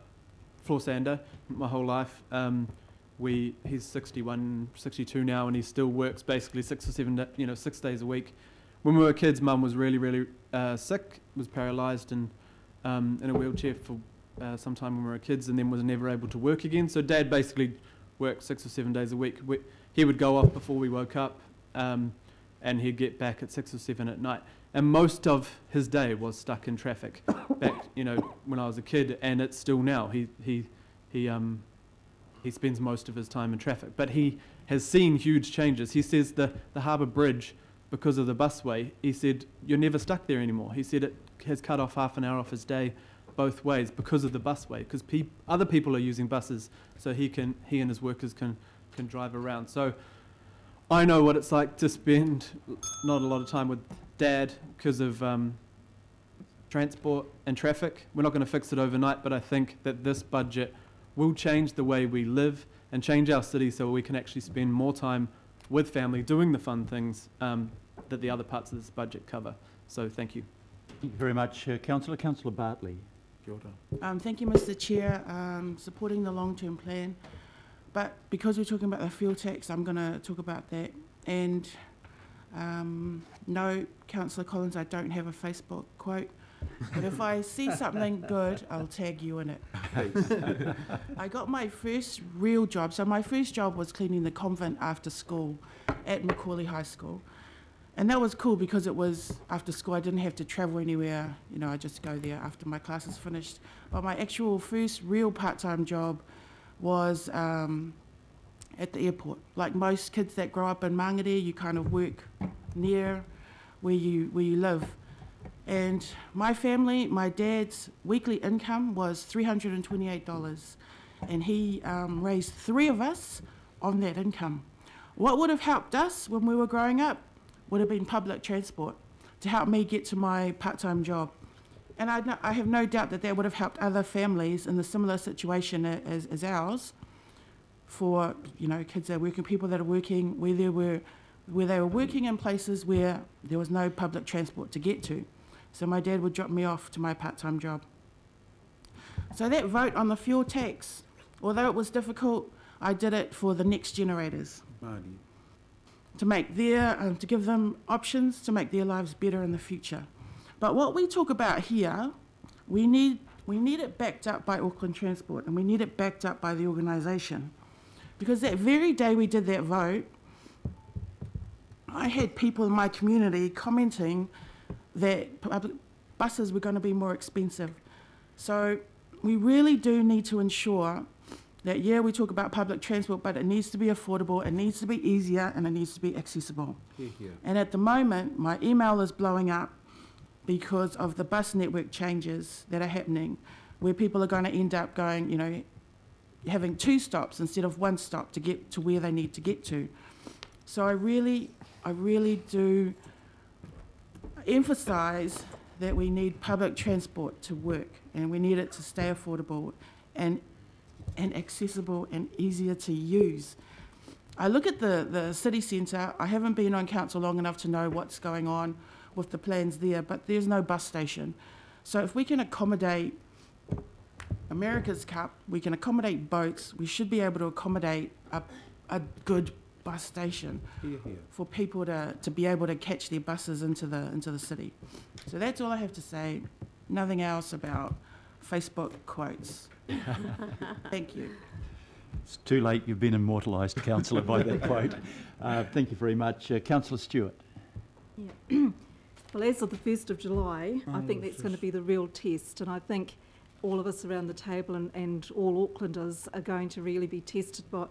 floor sander my whole life. He's 61, 62 now, and he still works basically 6 or 7 6 days a week. When we were kids, Mum was really sick, was paralysed and in a wheelchair for some time when we were kids, and then was never able to work again. So Dad basically worked 6 or 7 days a week. He would go off before we woke up, and he'd get back at 6 or 7 at night. And most of his day was stuck in traffic back, when I was a kid, and it's still now. He spends most of his time in traffic, but he has seen huge changes. He says the Harbour Bridge, because of the busway, he said you're never stuck there anymore. He said it has cut off half an hour off his day both ways because of the busway, because other people are using buses, so he and his workers can drive around. So I know what it's like to spend not a lot of time with Dad because of transport and traffic. We're not going to fix it overnight, but I think that this budget will change the way we live and change our city so we can actually spend more time with family doing the fun things that the other parts of this budget cover. So thank you. Thank you very much, Councillor. Councillor Bartley. Thank you, Mr. Chair. Supporting the long-term plan, but because we're talking about the fuel tax, I'm going to talk about that. And no, Councillor Collins, I don't have a Facebook quote, but if I see something good, I'll tag you in it. I got my first real job. So my first job was cleaning the convent after school at Macaulay High School. And that was cool because it was after school. I didn't have to travel anywhere. I just go there after my classes finished. But my actual first real part-time job was at the airport. Like most kids that grow up in Mangere, you kind of work near where you live. And my family, my dad's weekly income was $328, and he raised 3 of us on that income. What would have helped us when we were growing up would have been public transport to help me get to my part-time job. And I have no doubt that would have helped other families in the similar situation as ours for, kids that are working, people that are working where they were working in places where there was no public transport to get to. So my dad would drop me off to my part-time job. So that vote on the fuel tax, although it was difficult, I did it for the next generators. To give them options to make their lives better in the future. But what we talk about here, we need it backed up by Auckland Transport, and we need it backed up by the organisation. Because that very day we did that vote, I had people in my community commenting that public buses were going to be more expensive. So we really do need to ensure that, we talk about public transport, but it needs to be affordable, it needs to be easier, and it needs to be accessible. And at the moment, my email is blowing up because of the bus network changes that are happening, where people are going to end up going, having 2 stops instead of 1 stop to get to where they need to get to. So I really do emphasise that we need public transport to work, and we need it to stay affordable and accessible and easier to use. I look at the city centre. I haven't been on council long enough to know what's going on with the plans there, but there's no bus station. So if we can accommodate America's Cup, we can accommodate boats, we should be able to accommodate a good bus station for people to be able to catch their buses into the city. So that's all I have to say. Nothing else about Facebook quotes. Thank you. It's too late. You've been immortalised, Councillor, by that quote. Thank you very much. Councillor Stewart. Yeah. Well, as of the 1st of July, I think that's going to be the real test, and I think all of us around the table and all Aucklanders are going to really be tested by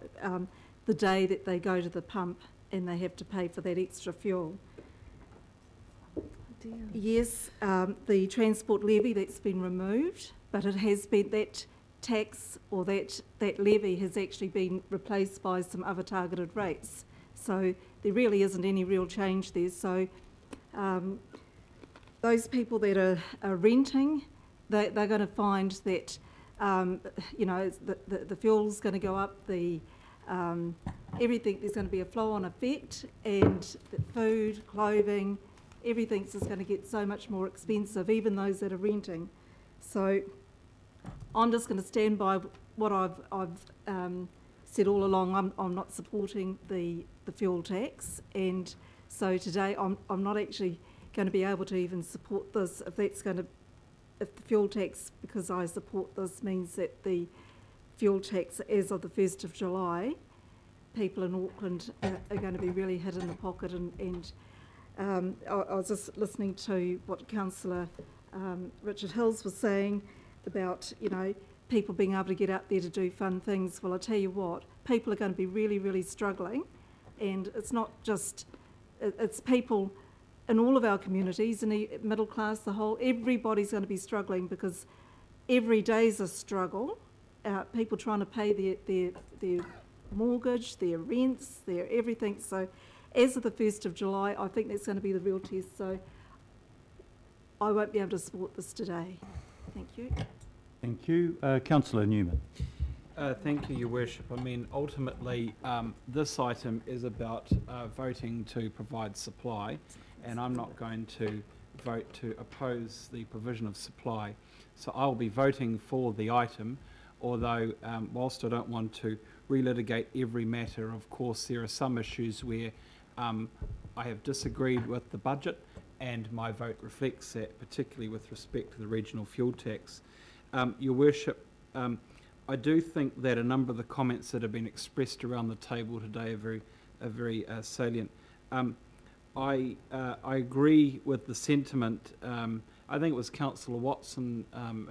the day that they go to the pump and they have to pay for that extra fuel. yes, the transport levy, that's been removed, but it has been, that tax or that levy has actually been replaced by some other targeted rates. So there really isn't any real change there. So those people that are renting, they're going to find that, you know, the fuel's going to go up, the everything, there's going to be a flow-on effect, and the food, clothing, everything's just going to get so much more expensive, even those that are renting. So I'm just going to stand by what I've said all along. I'm not supporting the fuel tax, and so today I'm not actually going to be able to even support this if that's going to, if the fuel tax, because I support this, means that the fuel tax as of the 1st of July, people in Auckland are going to be really hit in the pocket. And I was just listening to what Councillor Richard Hills was saying about, you know, people being able to get out there to do fun things. Well, I tell you what, people are going to be really, really struggling, and it's not just, it's people in all of our communities, in the middle class, the whole, everybody's going to be struggling, because every day's a struggle. People trying to pay their mortgage, their rents, their everything. So as of the 1st of July, I think that's going to be the real test. So I won't be able to support this today. Thank you. Thank you. Councillor Newman. Thank you, Your Worship. I mean, ultimately, this item is about voting to provide supply, and I'm not going to vote to oppose the provision of supply. So I'll be voting for the item, although whilst I don't want to relitigate every matter, of course there are some issues where I have disagreed with the budget, and my vote reflects that, particularly with respect to the regional fuel tax. Your Worship, I do think that a number of the comments that have been expressed around the table today are very salient. I agree with the sentiment. I think it was Councillor Watson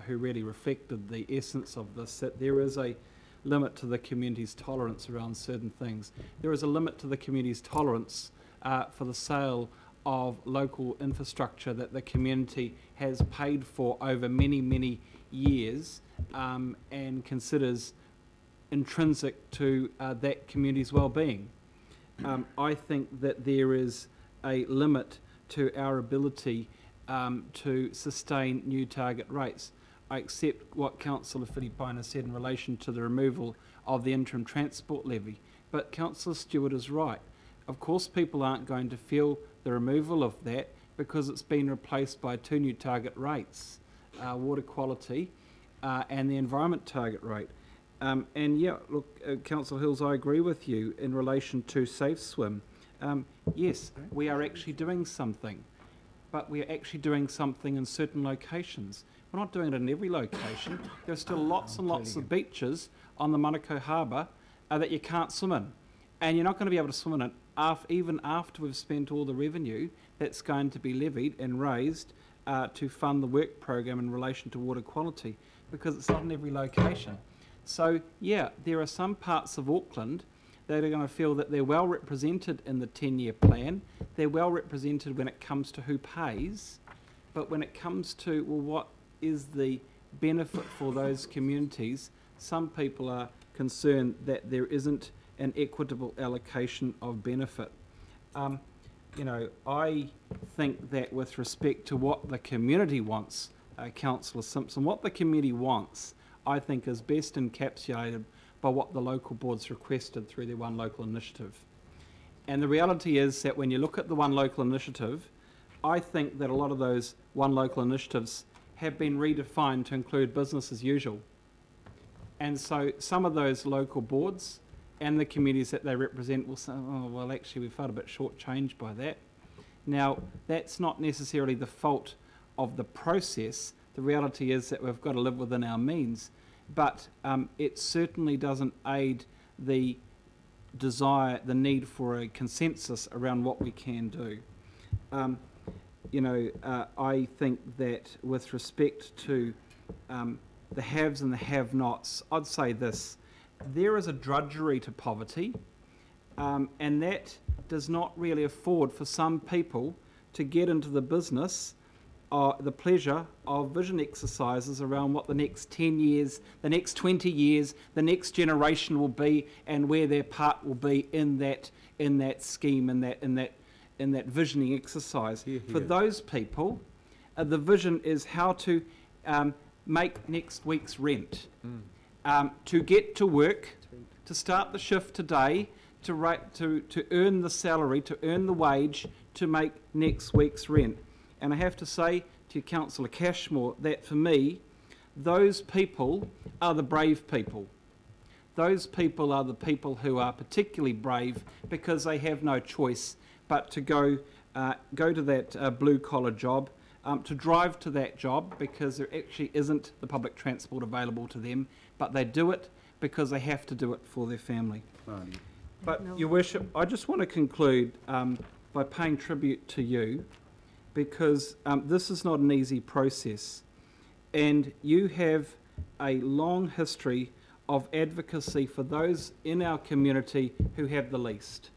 who really reflected the essence of this, that there is a limit to the community's tolerance around certain things. There is a limit to the community's tolerance for the sale of local infrastructure that the community has paid for over many, many years and considers intrinsic to that community's well-being. I think that there is a limit to our ability to sustain new target rates. I accept what Councillor Filipaina said in relation to the removal of the interim transport levy, but Councillor Stewart is right. Of course people aren't going to feel the removal of that, because it's been replaced by two new target rates, water quality and the environment target rate. And yeah, look, Councillor Hills, I agree with you in relation to Safe Swim. Yes, we are actually doing something, but we are actually doing something in certain locations. We're not doing it in every location. There are still lots and lots of beaches on the Manukau Harbour that you can't swim in. And you're not going to be able to swim in it even after we've spent all the revenue that's going to be levied and raised to fund the work program in relation to water quality, because it's not in every location. So yeah, there are some parts of Auckland that are going to feel that they're well represented in the 10-year plan. They're well represented when it comes to who pays, but when it comes to, well, what is the benefit for those communities, some people are concerned that there isn't an equitable allocation of benefit. You know, I think that with respect to what the community wants, Councillor Simpson, what the community wants, I think is best encapsulated by what the local boards requested through their One Local initiative. And the reality is that when you look at the One Local initiative, I think that a lot of those One Local initiatives have been redefined to include business as usual. And so some of those local boards and the communities that they represent will say, oh, well, actually, we felt a bit shortchanged by that. Now, that's not necessarily the fault of the process. The reality is that we've got to live within our means, but it certainly doesn't aid the desire, the need for a consensus around what we can do. You know, I think that with respect to the haves and the have-nots, I'd say this: there is a drudgery to poverty, and that does not really afford for some people to get into the business, the pleasure of vision exercises around what the next 10 years, the next 20 years, the next generation will be, and where their part will be in that scheme, in that visioning exercise. For those people, the vision is how to make next week's rent, to get to work, to start the shift today, to earn the salary, to earn the wage, to make next week's rent. And I have to say to Councillor Cashmore that for me, those people are the brave people. Those people are the people who are particularly brave because they have no choice but to go to that blue-collar job, to drive to that job because there actually isn't the public transport available to them, but they do it because they have to do it for their family. But, Your Worship, I just want to conclude by paying tribute to you, because this is not an easy process, and you have a long history of advocacy for those in our community who have the least.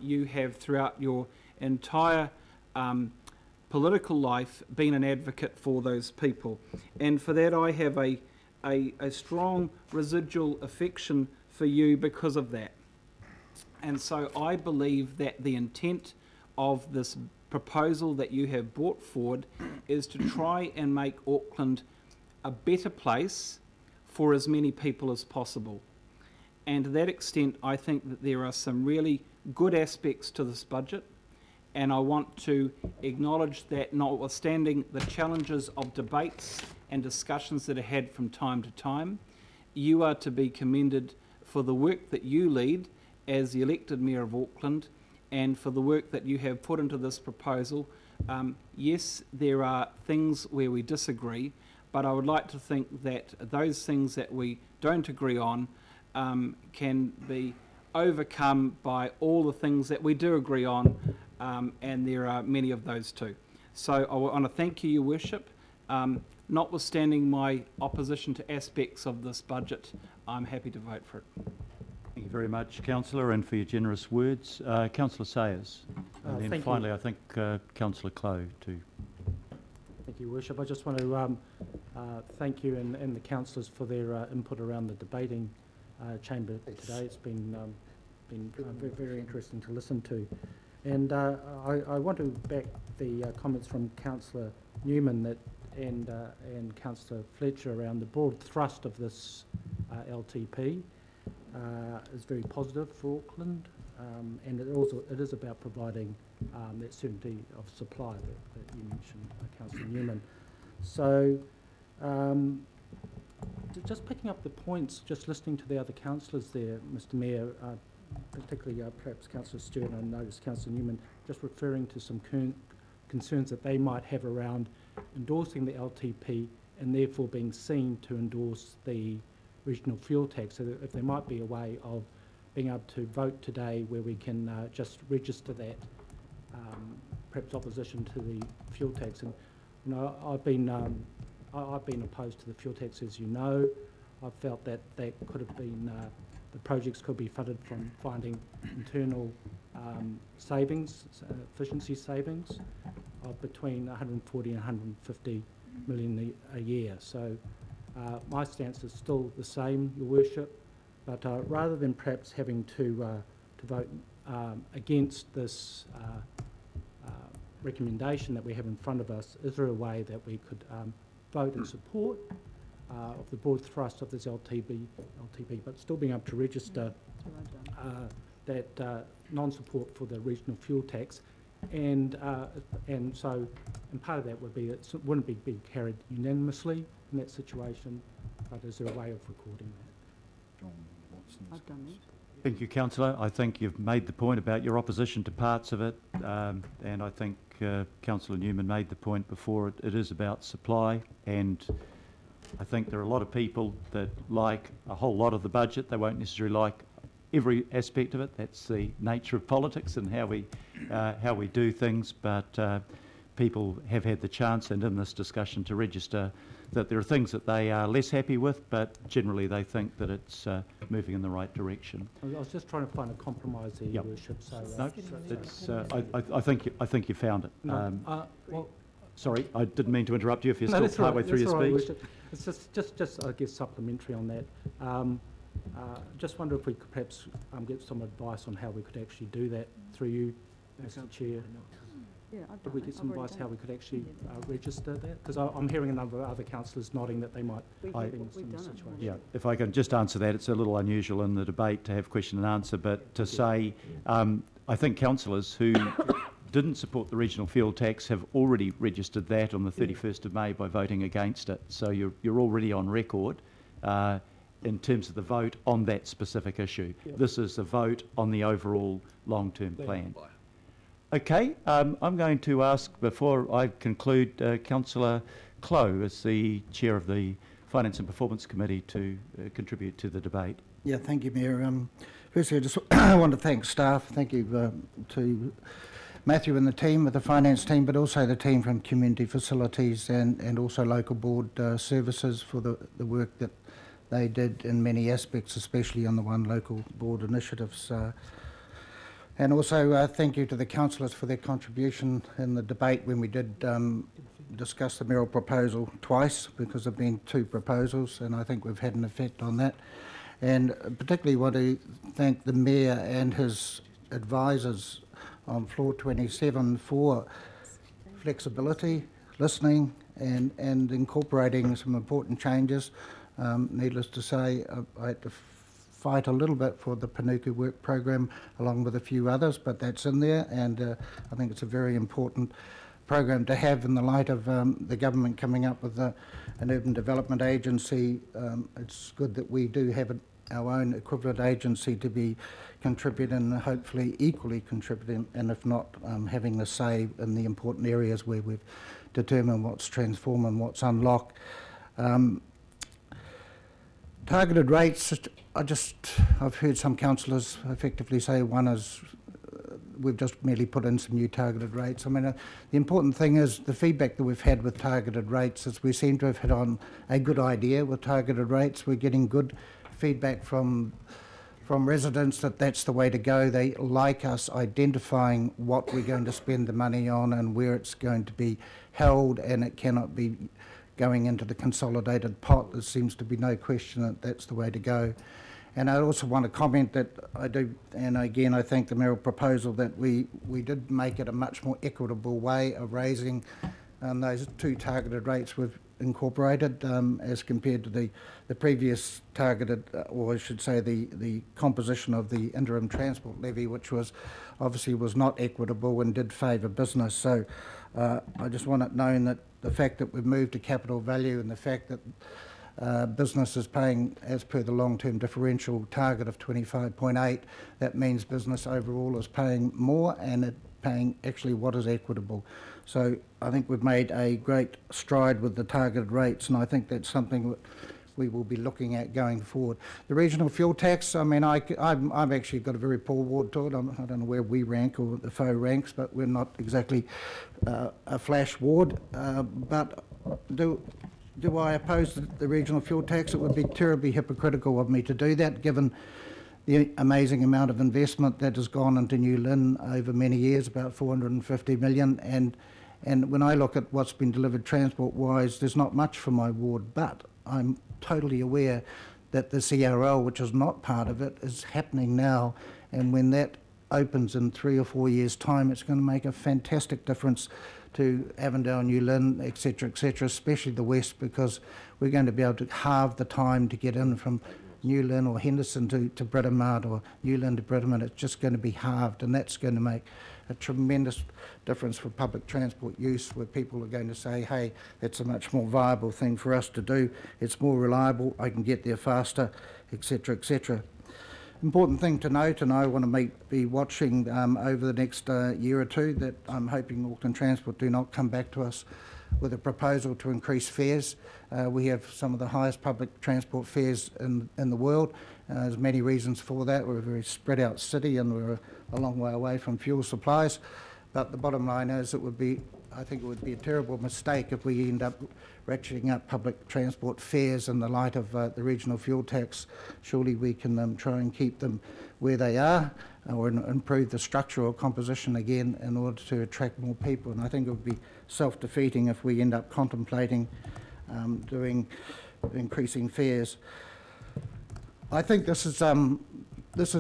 You have, throughout your entire political life, been an advocate for those people, and for that I have a strong residual affection for you because of that. And so I believe that the intent of this proposal that you have brought forward is to try and make Auckland a better place for as many people as possible. And to that extent, I think that there are some really good aspects to this budget, and I want to acknowledge that, notwithstanding the challenges of debates and discussions that are had from time to time, you are to be commended for the work that you lead as the elected Mayor of Auckland, and for the work that you have put into this proposal. Yes, there are things where we disagree, but I would like to think that those things that we don't agree on can be overcome by all the things that we do agree on, and there are many of those too. So I want to thank you, Your Worship. Notwithstanding my opposition to aspects of this budget, I'm happy to vote for it. Thank you very much, Councillor, and for your generous words. Councillor Sayers. And then finally, I think Councillor Clow too. Thank you, Your Worship. I just want to thank you and the councillors for their input around the debating chamber today. It's been very, very interesting to listen to. And I want to back the comments from Councillor Newman and Councillor Fletcher around the broad thrust of this LTP. Is very positive for Auckland, and it is about providing that certainty of supply that you mentioned, Councillor Newman. So just picking up the points, just listening to the other councillors there, Mr Mayor, particularly perhaps Councillor Stewart, and I noticed Councillor Newman, just referring to some concerns that they might have around endorsing the LTP and therefore being seen to endorse the regional fuel tax. So if there might be a way of being able to vote today where we can just register that perhaps opposition to the fuel tax. And you know, I've been opposed to the fuel tax, as you know. I've felt that could have been the projects could be funded from finding internal savings, efficiency savings of between 140 and 150 million a year. So my stance is still the same, Your Worship, but rather than perhaps having to vote against this recommendation that we have in front of us, is there a way that we could vote in support of the broad thrust of this LTP, but still being able to register that non-support for the regional fuel tax, and part of that would be it wouldn't be carried unanimously in that situation, but is there a way of recording that? I've done that. Thank you, Councillor. I think you've made the point about your opposition to parts of it, and I think Councillor Newman made the point before. It is about supply, and I think there are a lot of people that like a whole lot of the budget. They won't necessarily like every aspect of it. That's the nature of politics and how we do things. But people have had the chance, and in this discussion, to register that there are things that they are less happy with, but generally they think that it's moving in the right direction. I was just trying to find a compromise here, Your Worship. So, No, it's, I think you found it. No, well, sorry, I didn't mean to interrupt you if you're no, still partway through your right, speech. It's just I guess supplementary on that. Just wonder if we could perhaps get some advice on how we could actually do that through you, Mr. Chair. Yeah, Could we get some advice how we could actually register that? Because I'm hearing a number of other councillors nodding that they might be in similar situation. Yeah, if I can just answer that, it's a little unusual in the debate to have question and answer, but to say, I think councillors who didn't support the regional fuel tax have already registered that on the 31st of May by voting against it. So you're already on record in terms of the vote on that specific issue. Yep. This is a vote on the overall long-term plan. Okay, I'm going to ask, before I conclude, Councillor Clow, as the Chair of the Finance and Performance Committee, to contribute to the debate. Yeah, thank you, Mayor. Firstly, I just want to thank staff. Thank you to Matthew and the team, with the finance team, but also the team from Community Facilities and also local board services for the work that they did in many aspects, especially on the One Local Board initiatives. And also thank you to the councillors for their contribution in the debate when we did discuss the mayoral proposal twice, because there have been two proposals, and I think we've had an effect on that. And particularly want to thank the mayor and his advisors on floor 27 for flexibility, listening, and incorporating some important changes. Needless to say, I had to fight a little bit for the Panuku work program along with a few others, but that's in there, and I think it's a very important program to have in the light of the government coming up with an urban development agency. It's good that we do have our own equivalent agency to be contributing, and hopefully equally contributing, and if not, having the say in the important areas where we've determined what's transform and what's unlock. Targeted rates, I've heard some councillors effectively say one is we've just merely put in some new targeted rates. I mean, the important thing is the feedback that we've had with targeted rates is we seem to have hit on a good idea with targeted rates. We're getting good feedback from residents that that's the way to go. They like us identifying what we're going to spend the money on and where it's going to be held, and it cannot be going into the consolidated pot. There seems to be no question that that's the way to go. And I also want to comment that I do, and again I thank the mayoral proposal, that we did make it a much more equitable way of raising those two targeted rates we've incorporated as compared to the previous targeted, or I should say the composition of the interim transport levy, which was obviously was not equitable and did favour business. So I just want it known that the fact that we've moved to capital value and the fact that business is paying as per the long-term differential target of 25.8, that means business overall is paying more and it paying actually what is equitable. So I think we've made a great stride with the targeted rates, and I think that's something that we will be looking at going forward. The regional fuel tax, I mean, I've actually got a very poor ward to it. I don't know where we rank or the FO ranks, but we're not exactly a flash ward. But do I oppose the regional fuel tax? It would be terribly hypocritical of me to do that, given the amazing amount of investment that has gone into New Lynn over many years, about 450 million. And when I look at what's been delivered transport-wise, there's not much for my ward, but I'm totally aware that the CRL, which is not part of it, is happening now. And when that opens in 3 or 4 years' time, it's going to make a fantastic difference to Avondale, New Lynn, etc., especially the west, because we're going to be able to halve the time to get in from New Lynn or Henderson to Britomart, or New Lynn to Britomart. It's just going to be halved, and that's going to make a tremendous difference for public transport use, where people are going to say, hey, that's a much more viable thing for us to do. It's more reliable, I can get there faster, etc. Important thing to note, and I want to be watching over the next year or two, that I'm hoping Auckland Transport do not come back to us with a proposal to increase fares. We have some of the highest public transport fares in the world. There's many reasons for that. We're a very spread out city and we're a long way away from fuel supplies. But the bottom line is I think it would be a terrible mistake if we end up ratcheting up public transport fares in the light of the regional fuel tax. Surely we can try and keep them where they are, or improve the structural composition again in order to attract more people. And I think it would be self-defeating if we end up contemplating increasing fares. I think this is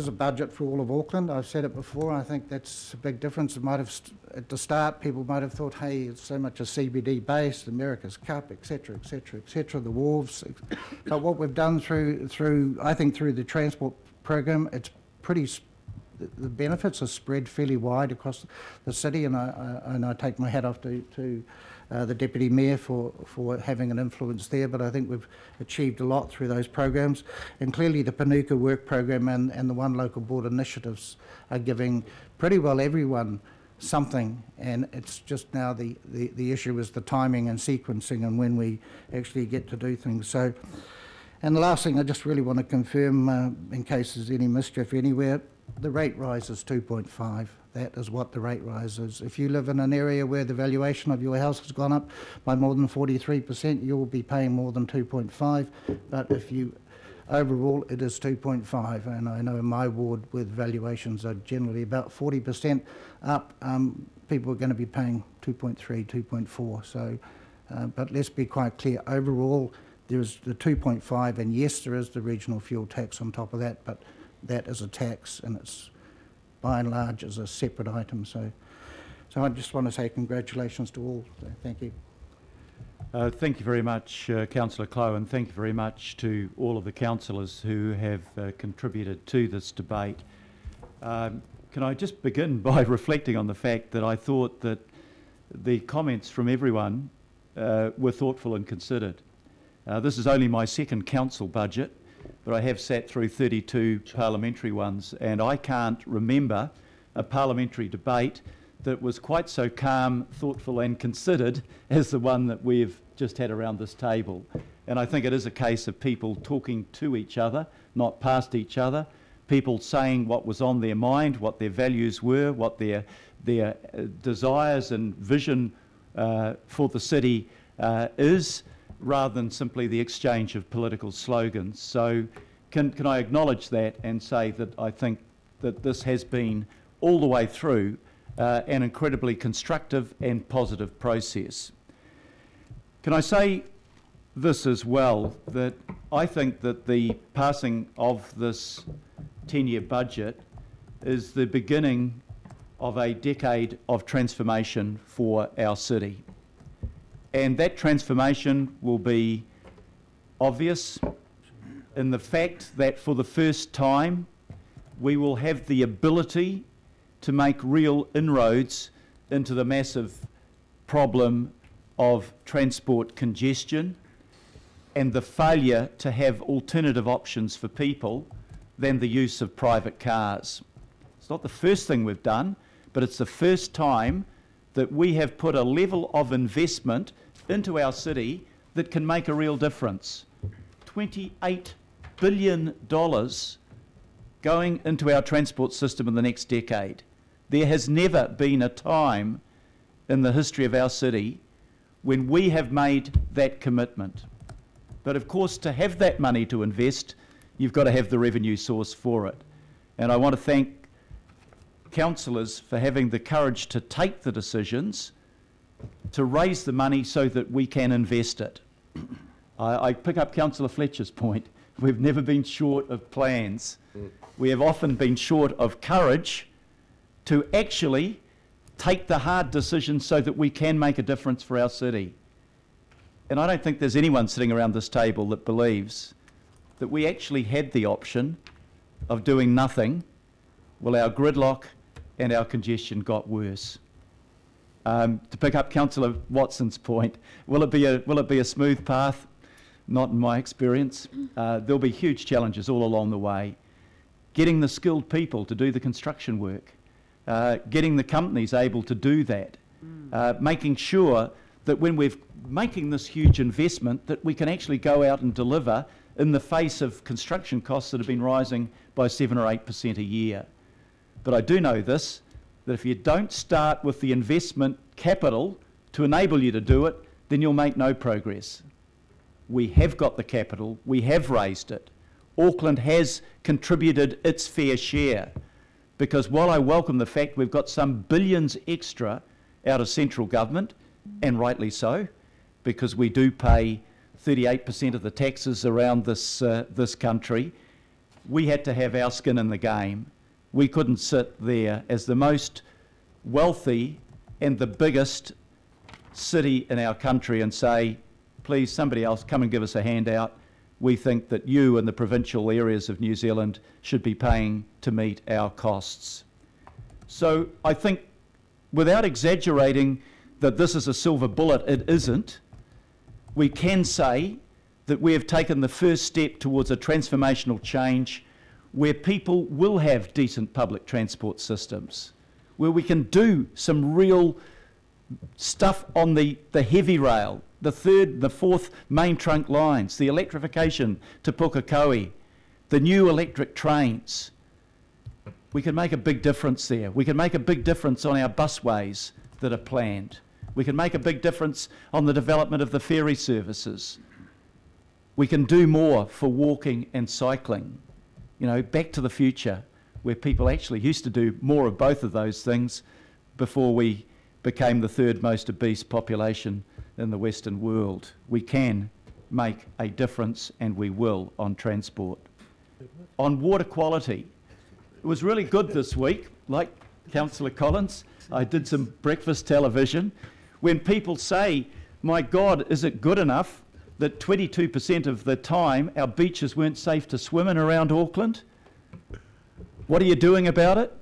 a budget for all of Auckland. I've said it before. I think that's a big difference. It might have at the start people might have thought, hey, it's so much a CBD based, America's Cup, etc., etc., etc., the wharves. But what we've done through the transport program, it's pretty. The benefits are spread fairly wide across the city, and I take my hat off to the Deputy Mayor for having an influence there, but I think we've achieved a lot through those programs. And clearly the Panuka Work Program and the One Local Board initiatives are giving pretty well everyone something, and it's just now the issue is the timing and sequencing and when we actually get to do things. So, and the last thing I just really want to confirm, in case there's any mischief anywhere, the rate rise is 2.5. That is what the rate rise is. If you live in an area where the valuation of your house has gone up by more than 43%, you will be paying more than 2.5. But if you, overall, it is 2.5. And I know in my ward, where the valuations are generally about 40% up, people are going to be paying 2.3, 2.4. So, but let's be quite clear. Overall, there's the 2.5, and yes, there is the regional fuel tax on top of that, but that is a tax, and it's by and large is a separate item. So I just want to say congratulations to all. So thank you. Thank you very much, Councillor Clow, and thank you very much to all of the councillors who have contributed to this debate. Can I just begin by reflecting on the fact that I thought that the comments from everyone were thoughtful and considered. This is only my second council budget, but I have sat through 32 parliamentary ones, and I can't remember a parliamentary debate that was quite so calm, thoughtful and considered as the one that we've just had around this table. And I think it is a case of people talking to each other, not past each other, people saying what was on their mind, what their values were, what their desires and vision for the city is, rather than simply the exchange of political slogans. So can I acknowledge that and say that I think that this has been all the way through an incredibly constructive and positive process. Can I say this as well, that I think that the passing of this 10-year budget is the beginning of a decade of transformation for our city. And that transformation will be obvious in the fact that for the first time we will have the ability to make real inroads into the massive problem of transport congestion and the failure to have alternative options for people than the use of private cars. It's not the first thing we've done, but it's the first time that we have put a level of investment into our city that can make a real difference. $28 billion going into our transport system in the next decade. There has never been a time in the history of our city when we have made that commitment. But of course, to have that money to invest, you've got to have the revenue source for it. And I want to thank councillors for having the courage to take the decisions to raise the money so that we can invest it. I pick up Councillor Fletcher's point. We've never been short of plans. We have often been short of courage to actually take the hard decisions so that we can make a difference for our city. And I don't think there's anyone sitting around this table that believes that we actually had the option of doing nothing while our gridlock and our congestion got worse. To pick up Councillor Watson's point, will it be a smooth path? Not in my experience. There'll be huge challenges all along the way. Getting the skilled people to do the construction work, getting the companies able to do that, making sure that when we're making this huge investment that we can actually go out and deliver in the face of construction costs that have been rising by 7 or 8% a year. But I do know this, that if you don't start with the investment capital to enable you to do it, then you'll make no progress. We have got the capital, we have raised it. Auckland has contributed its fair share, because while I welcome the fact we've got some billions extra out of central government, and rightly so, because we do pay 38% of the taxes around this country, we had to have our skin in the game. We couldn't sit there as the most wealthy and the biggest city in our country and say, please, somebody else, come and give us a handout. We think that you and the provincial areas of New Zealand should be paying to meet our costs. So I think, without exaggerating that this is a silver bullet, it isn't. We can say that we have taken the first step towards a transformational change where people will have decent public transport systems, where we can do some real stuff on the heavy rail, the third, the fourth main trunk lines, the electrification to Pukekohe, the new electric trains. We can make a big difference there. We can make a big difference on our busways that are planned. We can make a big difference on the development of the ferry services. We can do more for walking and cycling. You know, Back to the Future, where people actually used to do more of both of those things before we became the third most obese population in the Western world. We can make a difference, and we will, on transport. On water quality, it was really good this week, like Councillor Collins. I did some breakfast television. When people say, my God, is it good enough that 22% of the time our beaches weren't safe to swim in around Auckland? What are you doing about it?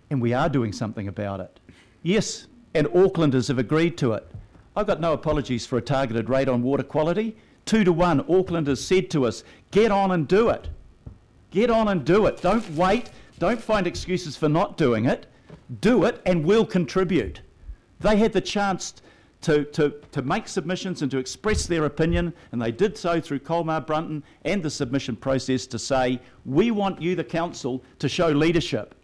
And we are doing something about it. Yes, and Aucklanders have agreed to it. I've got no apologies for a targeted rate on water quality. 2 to 1, Aucklanders said to us, get on and do it. Get on and do it. Don't wait. Don't find excuses for not doing it. Do it and we'll contribute. They had the chance to make submissions and to express their opinion, and they did so through Colmar Brunton and the submission process to say, we want you, the council, to show leadership.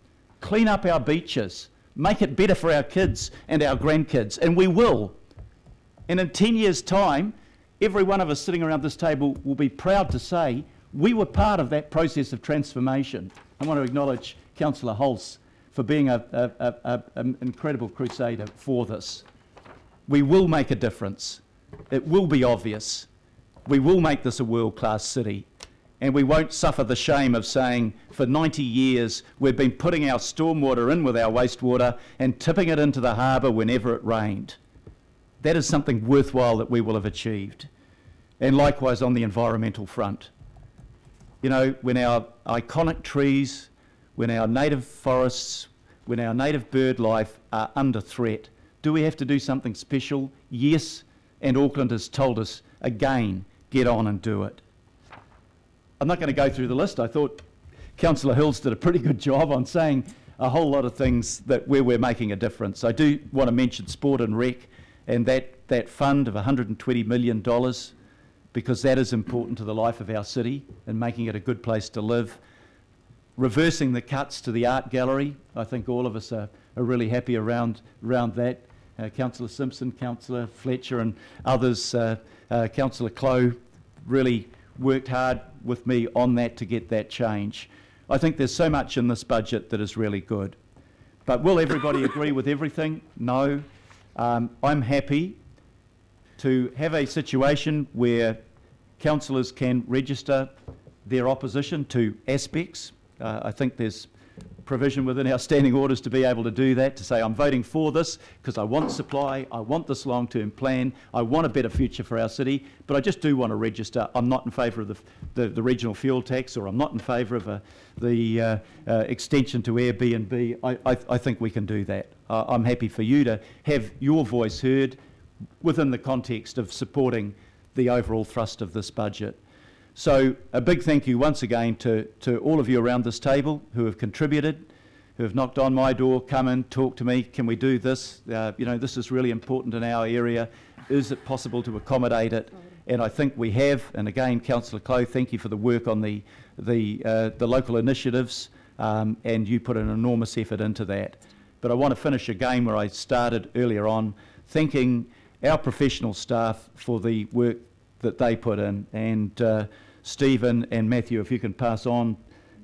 Clean up our beaches. Make it better for our kids and our grandkids, and we will. And in 10 years' time, every one of us sitting around this table will be proud to say we were part of that process of transformation. I want to acknowledge Councillor Hulse for being an incredible crusader for this. We will make a difference. It will be obvious. We will make this a world-class city. And we won't suffer the shame of saying for 90 years we've been putting our stormwater in with our wastewater and tipping it into the harbour whenever it rained. That is something worthwhile that we will have achieved. And likewise on the environmental front. You know, when our iconic trees, when our native forests, when our native bird life are under threat, do we have to do something special? Yes, and Auckland has told us again, get on and do it. I'm not going to go through the list. I thought Councillor Hills did a pretty good job on saying a whole lot of things where we're making a difference. I do want to mention Sport and Rec and that fund of $120 million, because that is important to the life of our city and making it a good place to live. Reversing the cuts to the art gallery, I think all of us are really happy around that. Councillor Simpson, Councillor Fletcher and others, Councillor Clow really worked hard with me on that to get that change. I think there's so much in this budget that is really good. But will everybody agree with everything? No. I'm happy to have a situation where councillors can register their opposition to aspects. I think there's provision within our standing orders to be able to do that, to say I'm voting for this because I want supply, I want this long-term plan, I want a better future for our city, but I just do want to register. I'm not in favour of the regional fuel tax, or I'm not in favour of the extension to Airbnb. I think we can do that. I'm happy for you to have your voice heard within the context of supporting the overall thrust of this budget. So a big thank you once again to all of you around this table who have contributed, who have knocked on my door, come in, talk to me, can we do this? You know, this is really important in our area. Is it possible to accommodate it? And I think we have. And again, Councillor Clow, thank you for the work on the local initiatives, and you put an enormous effort into that. But I want to finish again where I started earlier on, thanking our professional staff for the work that they put in. And Stephen and Matthew, if you can pass on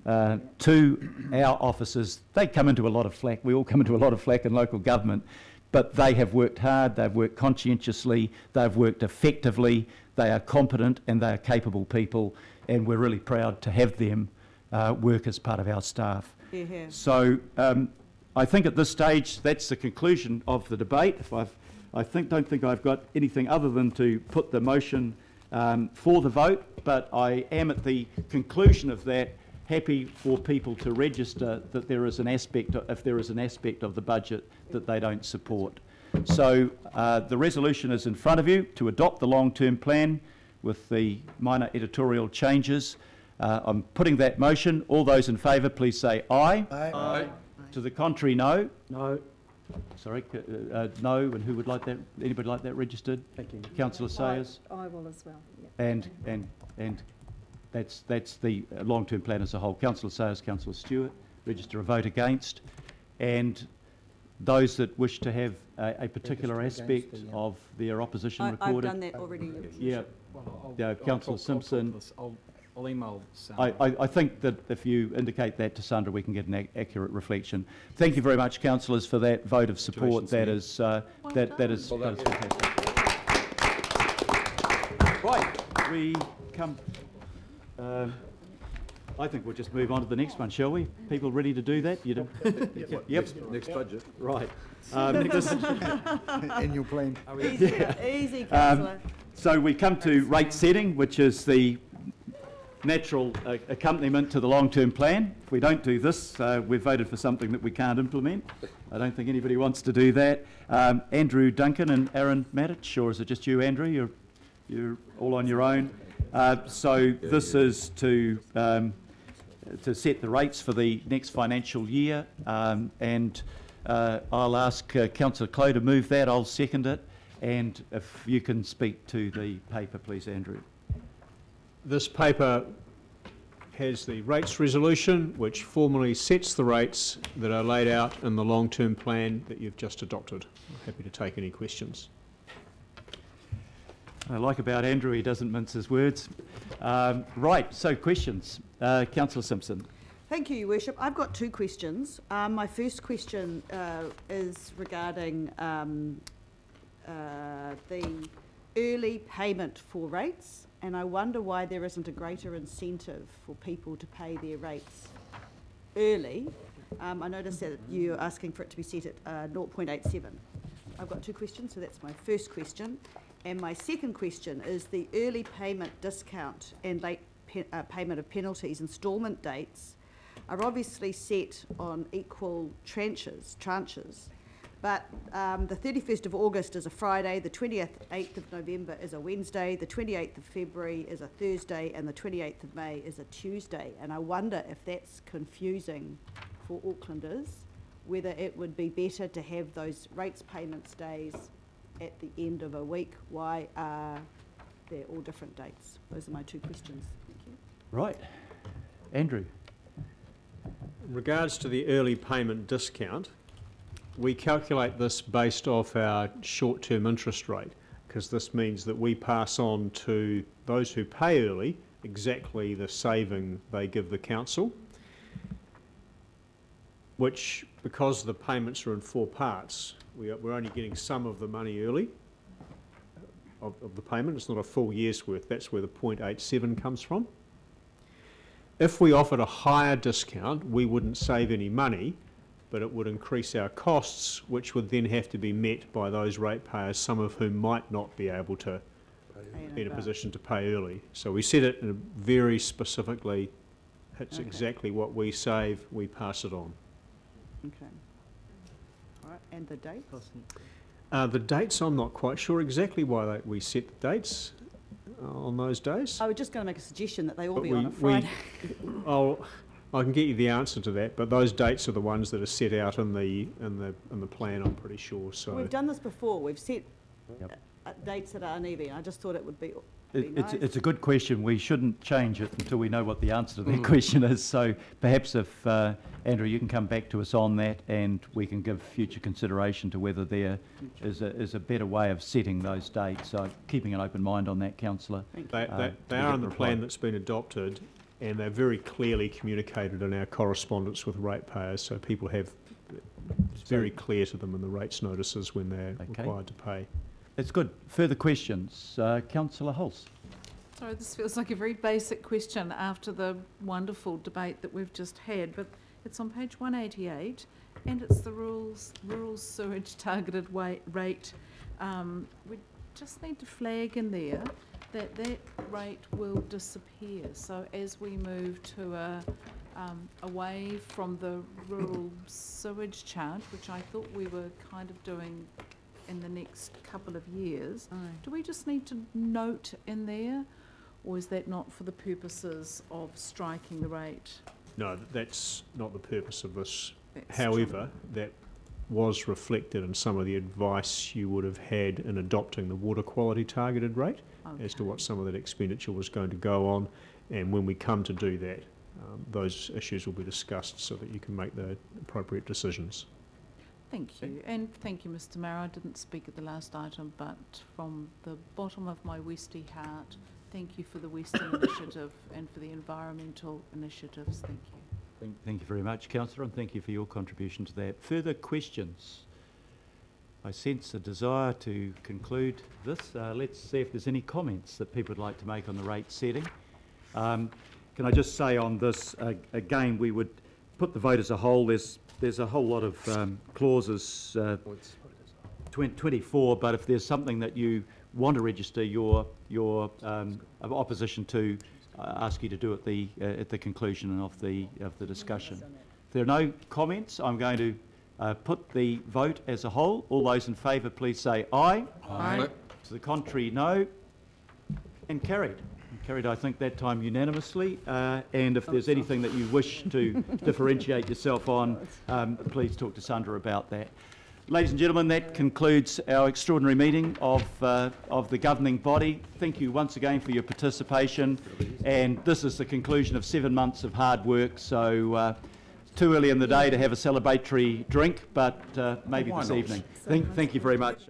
to our officers, they come into a lot of flack. We all come into a lot of flack in local government, but they have worked hard, they've worked conscientiously, they've worked effectively, they are competent and they are capable people, and we're really proud to have them work as part of our staff. Yeah. So I think at this stage that's the conclusion of the debate. Don't think I've got anything other than to put the motion for the vote, but I am at the conclusion of that happy for people to register that there is an aspect, if there is an aspect of the budget that they don't support. So the resolution is in front of you to adopt the long-term plan with the minor editorial changes. I'm putting that motion. All those in favour, please say aye. Aye. Aye. To the contrary, no. No. Sorry, no. And who would like that? Anybody like that registered? Thank you. Councillor Sayers. I will as well. Yeah. And that's the long-term plan as a whole. Councillor Sayers, Councillor Stewart, register a vote against. And those that wish to have a particular aspect of their opposition recorded. I've done that already. Yeah. Councillor Simpson. I'll email Sandra. I think that if you indicate that to Sandra, we can get an accurate reflection. Thank you very much, councillors, for that vote of support. That is fantastic. Right, we come. I think we'll just move on to the next one, shall we? People ready to do that? You do? Yep. Next budget. Right. In your plan. Easy, councillor. So we come to rate setting, which is the natural accompaniment to the long-term plan. If we don't do this, we've voted for something that we can't implement. I don't think anybody wants to do that. Andrew Duncan and Aaron Matic, or is it just you, Andrew? You're all on your own. So this is to set the rates for the next financial year, and I'll ask Councillor Clow to move that. I'll second it, and if you can speak to the paper, please, Andrew. This paper has the rates resolution, which formally sets the rates that are laid out in the long-term plan that you've just adopted. I'm happy to take any questions. I like about Andrew, he doesn't mince his words. Right, so questions. Councillor Simpson. Thank you, Your Worship. I've got two questions. My first question is regarding the early payment for rates, and I wonder why there isn't a greater incentive for people to pay their rates early. I noticed that you're asking for it to be set at 0.87. I've got two questions, so that's my first question. And my second question is the early payment discount and late payment of penalties instalment dates are obviously set on equal tranches, but the 31st of August is a Friday, the 28th of November is a Wednesday, the 28th of February is a Thursday, and the 28th of May is a Tuesday. And I wonder if that's confusing for Aucklanders, whether it would be better to have those rates payments days at the end of a week. Why are they all different dates? Those are my two questions. Thank you. Right. Andrew. In regards to the early payment discount, we calculate this based off our short-term interest rate, because this means that we pass on to those who pay early exactly the saving they give the council, which, because the payments are in 4 parts, we're only getting some of the money early of the payment. It's not a full year's worth. That's where the 0.87 comes from. If we offered a higher discount, we wouldn't save any money, but it would increase our costs, which would then have to be met by those ratepayers, some of whom might not be able to be in a position to pay early. So we set it in a very specifically, hits exactly what we save, we pass it on. Okay. All right, and the dates? The dates, I'm not quite sure exactly why we set the dates on those days. I was just going to make a suggestion that they all be on a Friday. I can get you the answer to that, but those dates are the ones that are set out in the plan, I'm pretty sure. So we've done this before. We've set dates that are uneven. I just thought it would be It's a good question. We shouldn't change it until we know what the answer to that question is. So perhaps if, Andrew, you can come back to us on that and we can give future consideration to whether there is a better way of setting those dates. So keeping an open mind on that, Councillor. They are on the plan that's been adopted, and they're very clearly communicated in our correspondence with ratepayers, so people have, it's very clear to them in the rates notices when they're required to pay. It's good. Further questions? Councillor Hulse. Sorry, this feels like a very basic question after the wonderful debate that we've just had, but it's on page 188, and it's the rural sewage targeted rate. We just need to flag in there that rate will disappear. So as we move to away from the rural sewage charge, which I thought we were kind of doing in the next couple of years, do we just need to note in there, or is that not for the purposes of striking the rate? No, that's not the purpose of this. That's However, that was reflected in some of the advice you would have had in adopting the water quality targeted rate as to what some of that expenditure was going to go on, and when we come to do that, those issues will be discussed so that you can make the appropriate decisions. Thank you, and thank you, Mr. Mayor. I didn't speak at the last item, but from the bottom of my Westie heart, thank you for the Western Initiative and for the environmental initiatives. Thank you. Thank you very much, Councillor, and thank you for your contribution to that. Further questions? I sense a desire to conclude this. Let's see if there's any comments that people would like to make on the rate setting. Can I just say on this, again, we would put the vote as a whole. There's a whole lot of clauses, 24, but if there's something that you want to register your opposition to, ask you to do at the conclusion of the discussion. If there are no comments, I'm going to put the vote as a whole. All those in favour, please say aye. Aye. To the contrary, no. And carried. Carried, I think, that time unanimously. And if there's anything that you wish to differentiate yourself on, please talk to Sandra about that. Ladies and gentlemen, that concludes our extraordinary meeting of the governing body. Thank you once again for your participation. And this is the conclusion of 7 months of hard work. So it's too early in the day to have a celebratory drink, but maybe this evening. Thank you very much.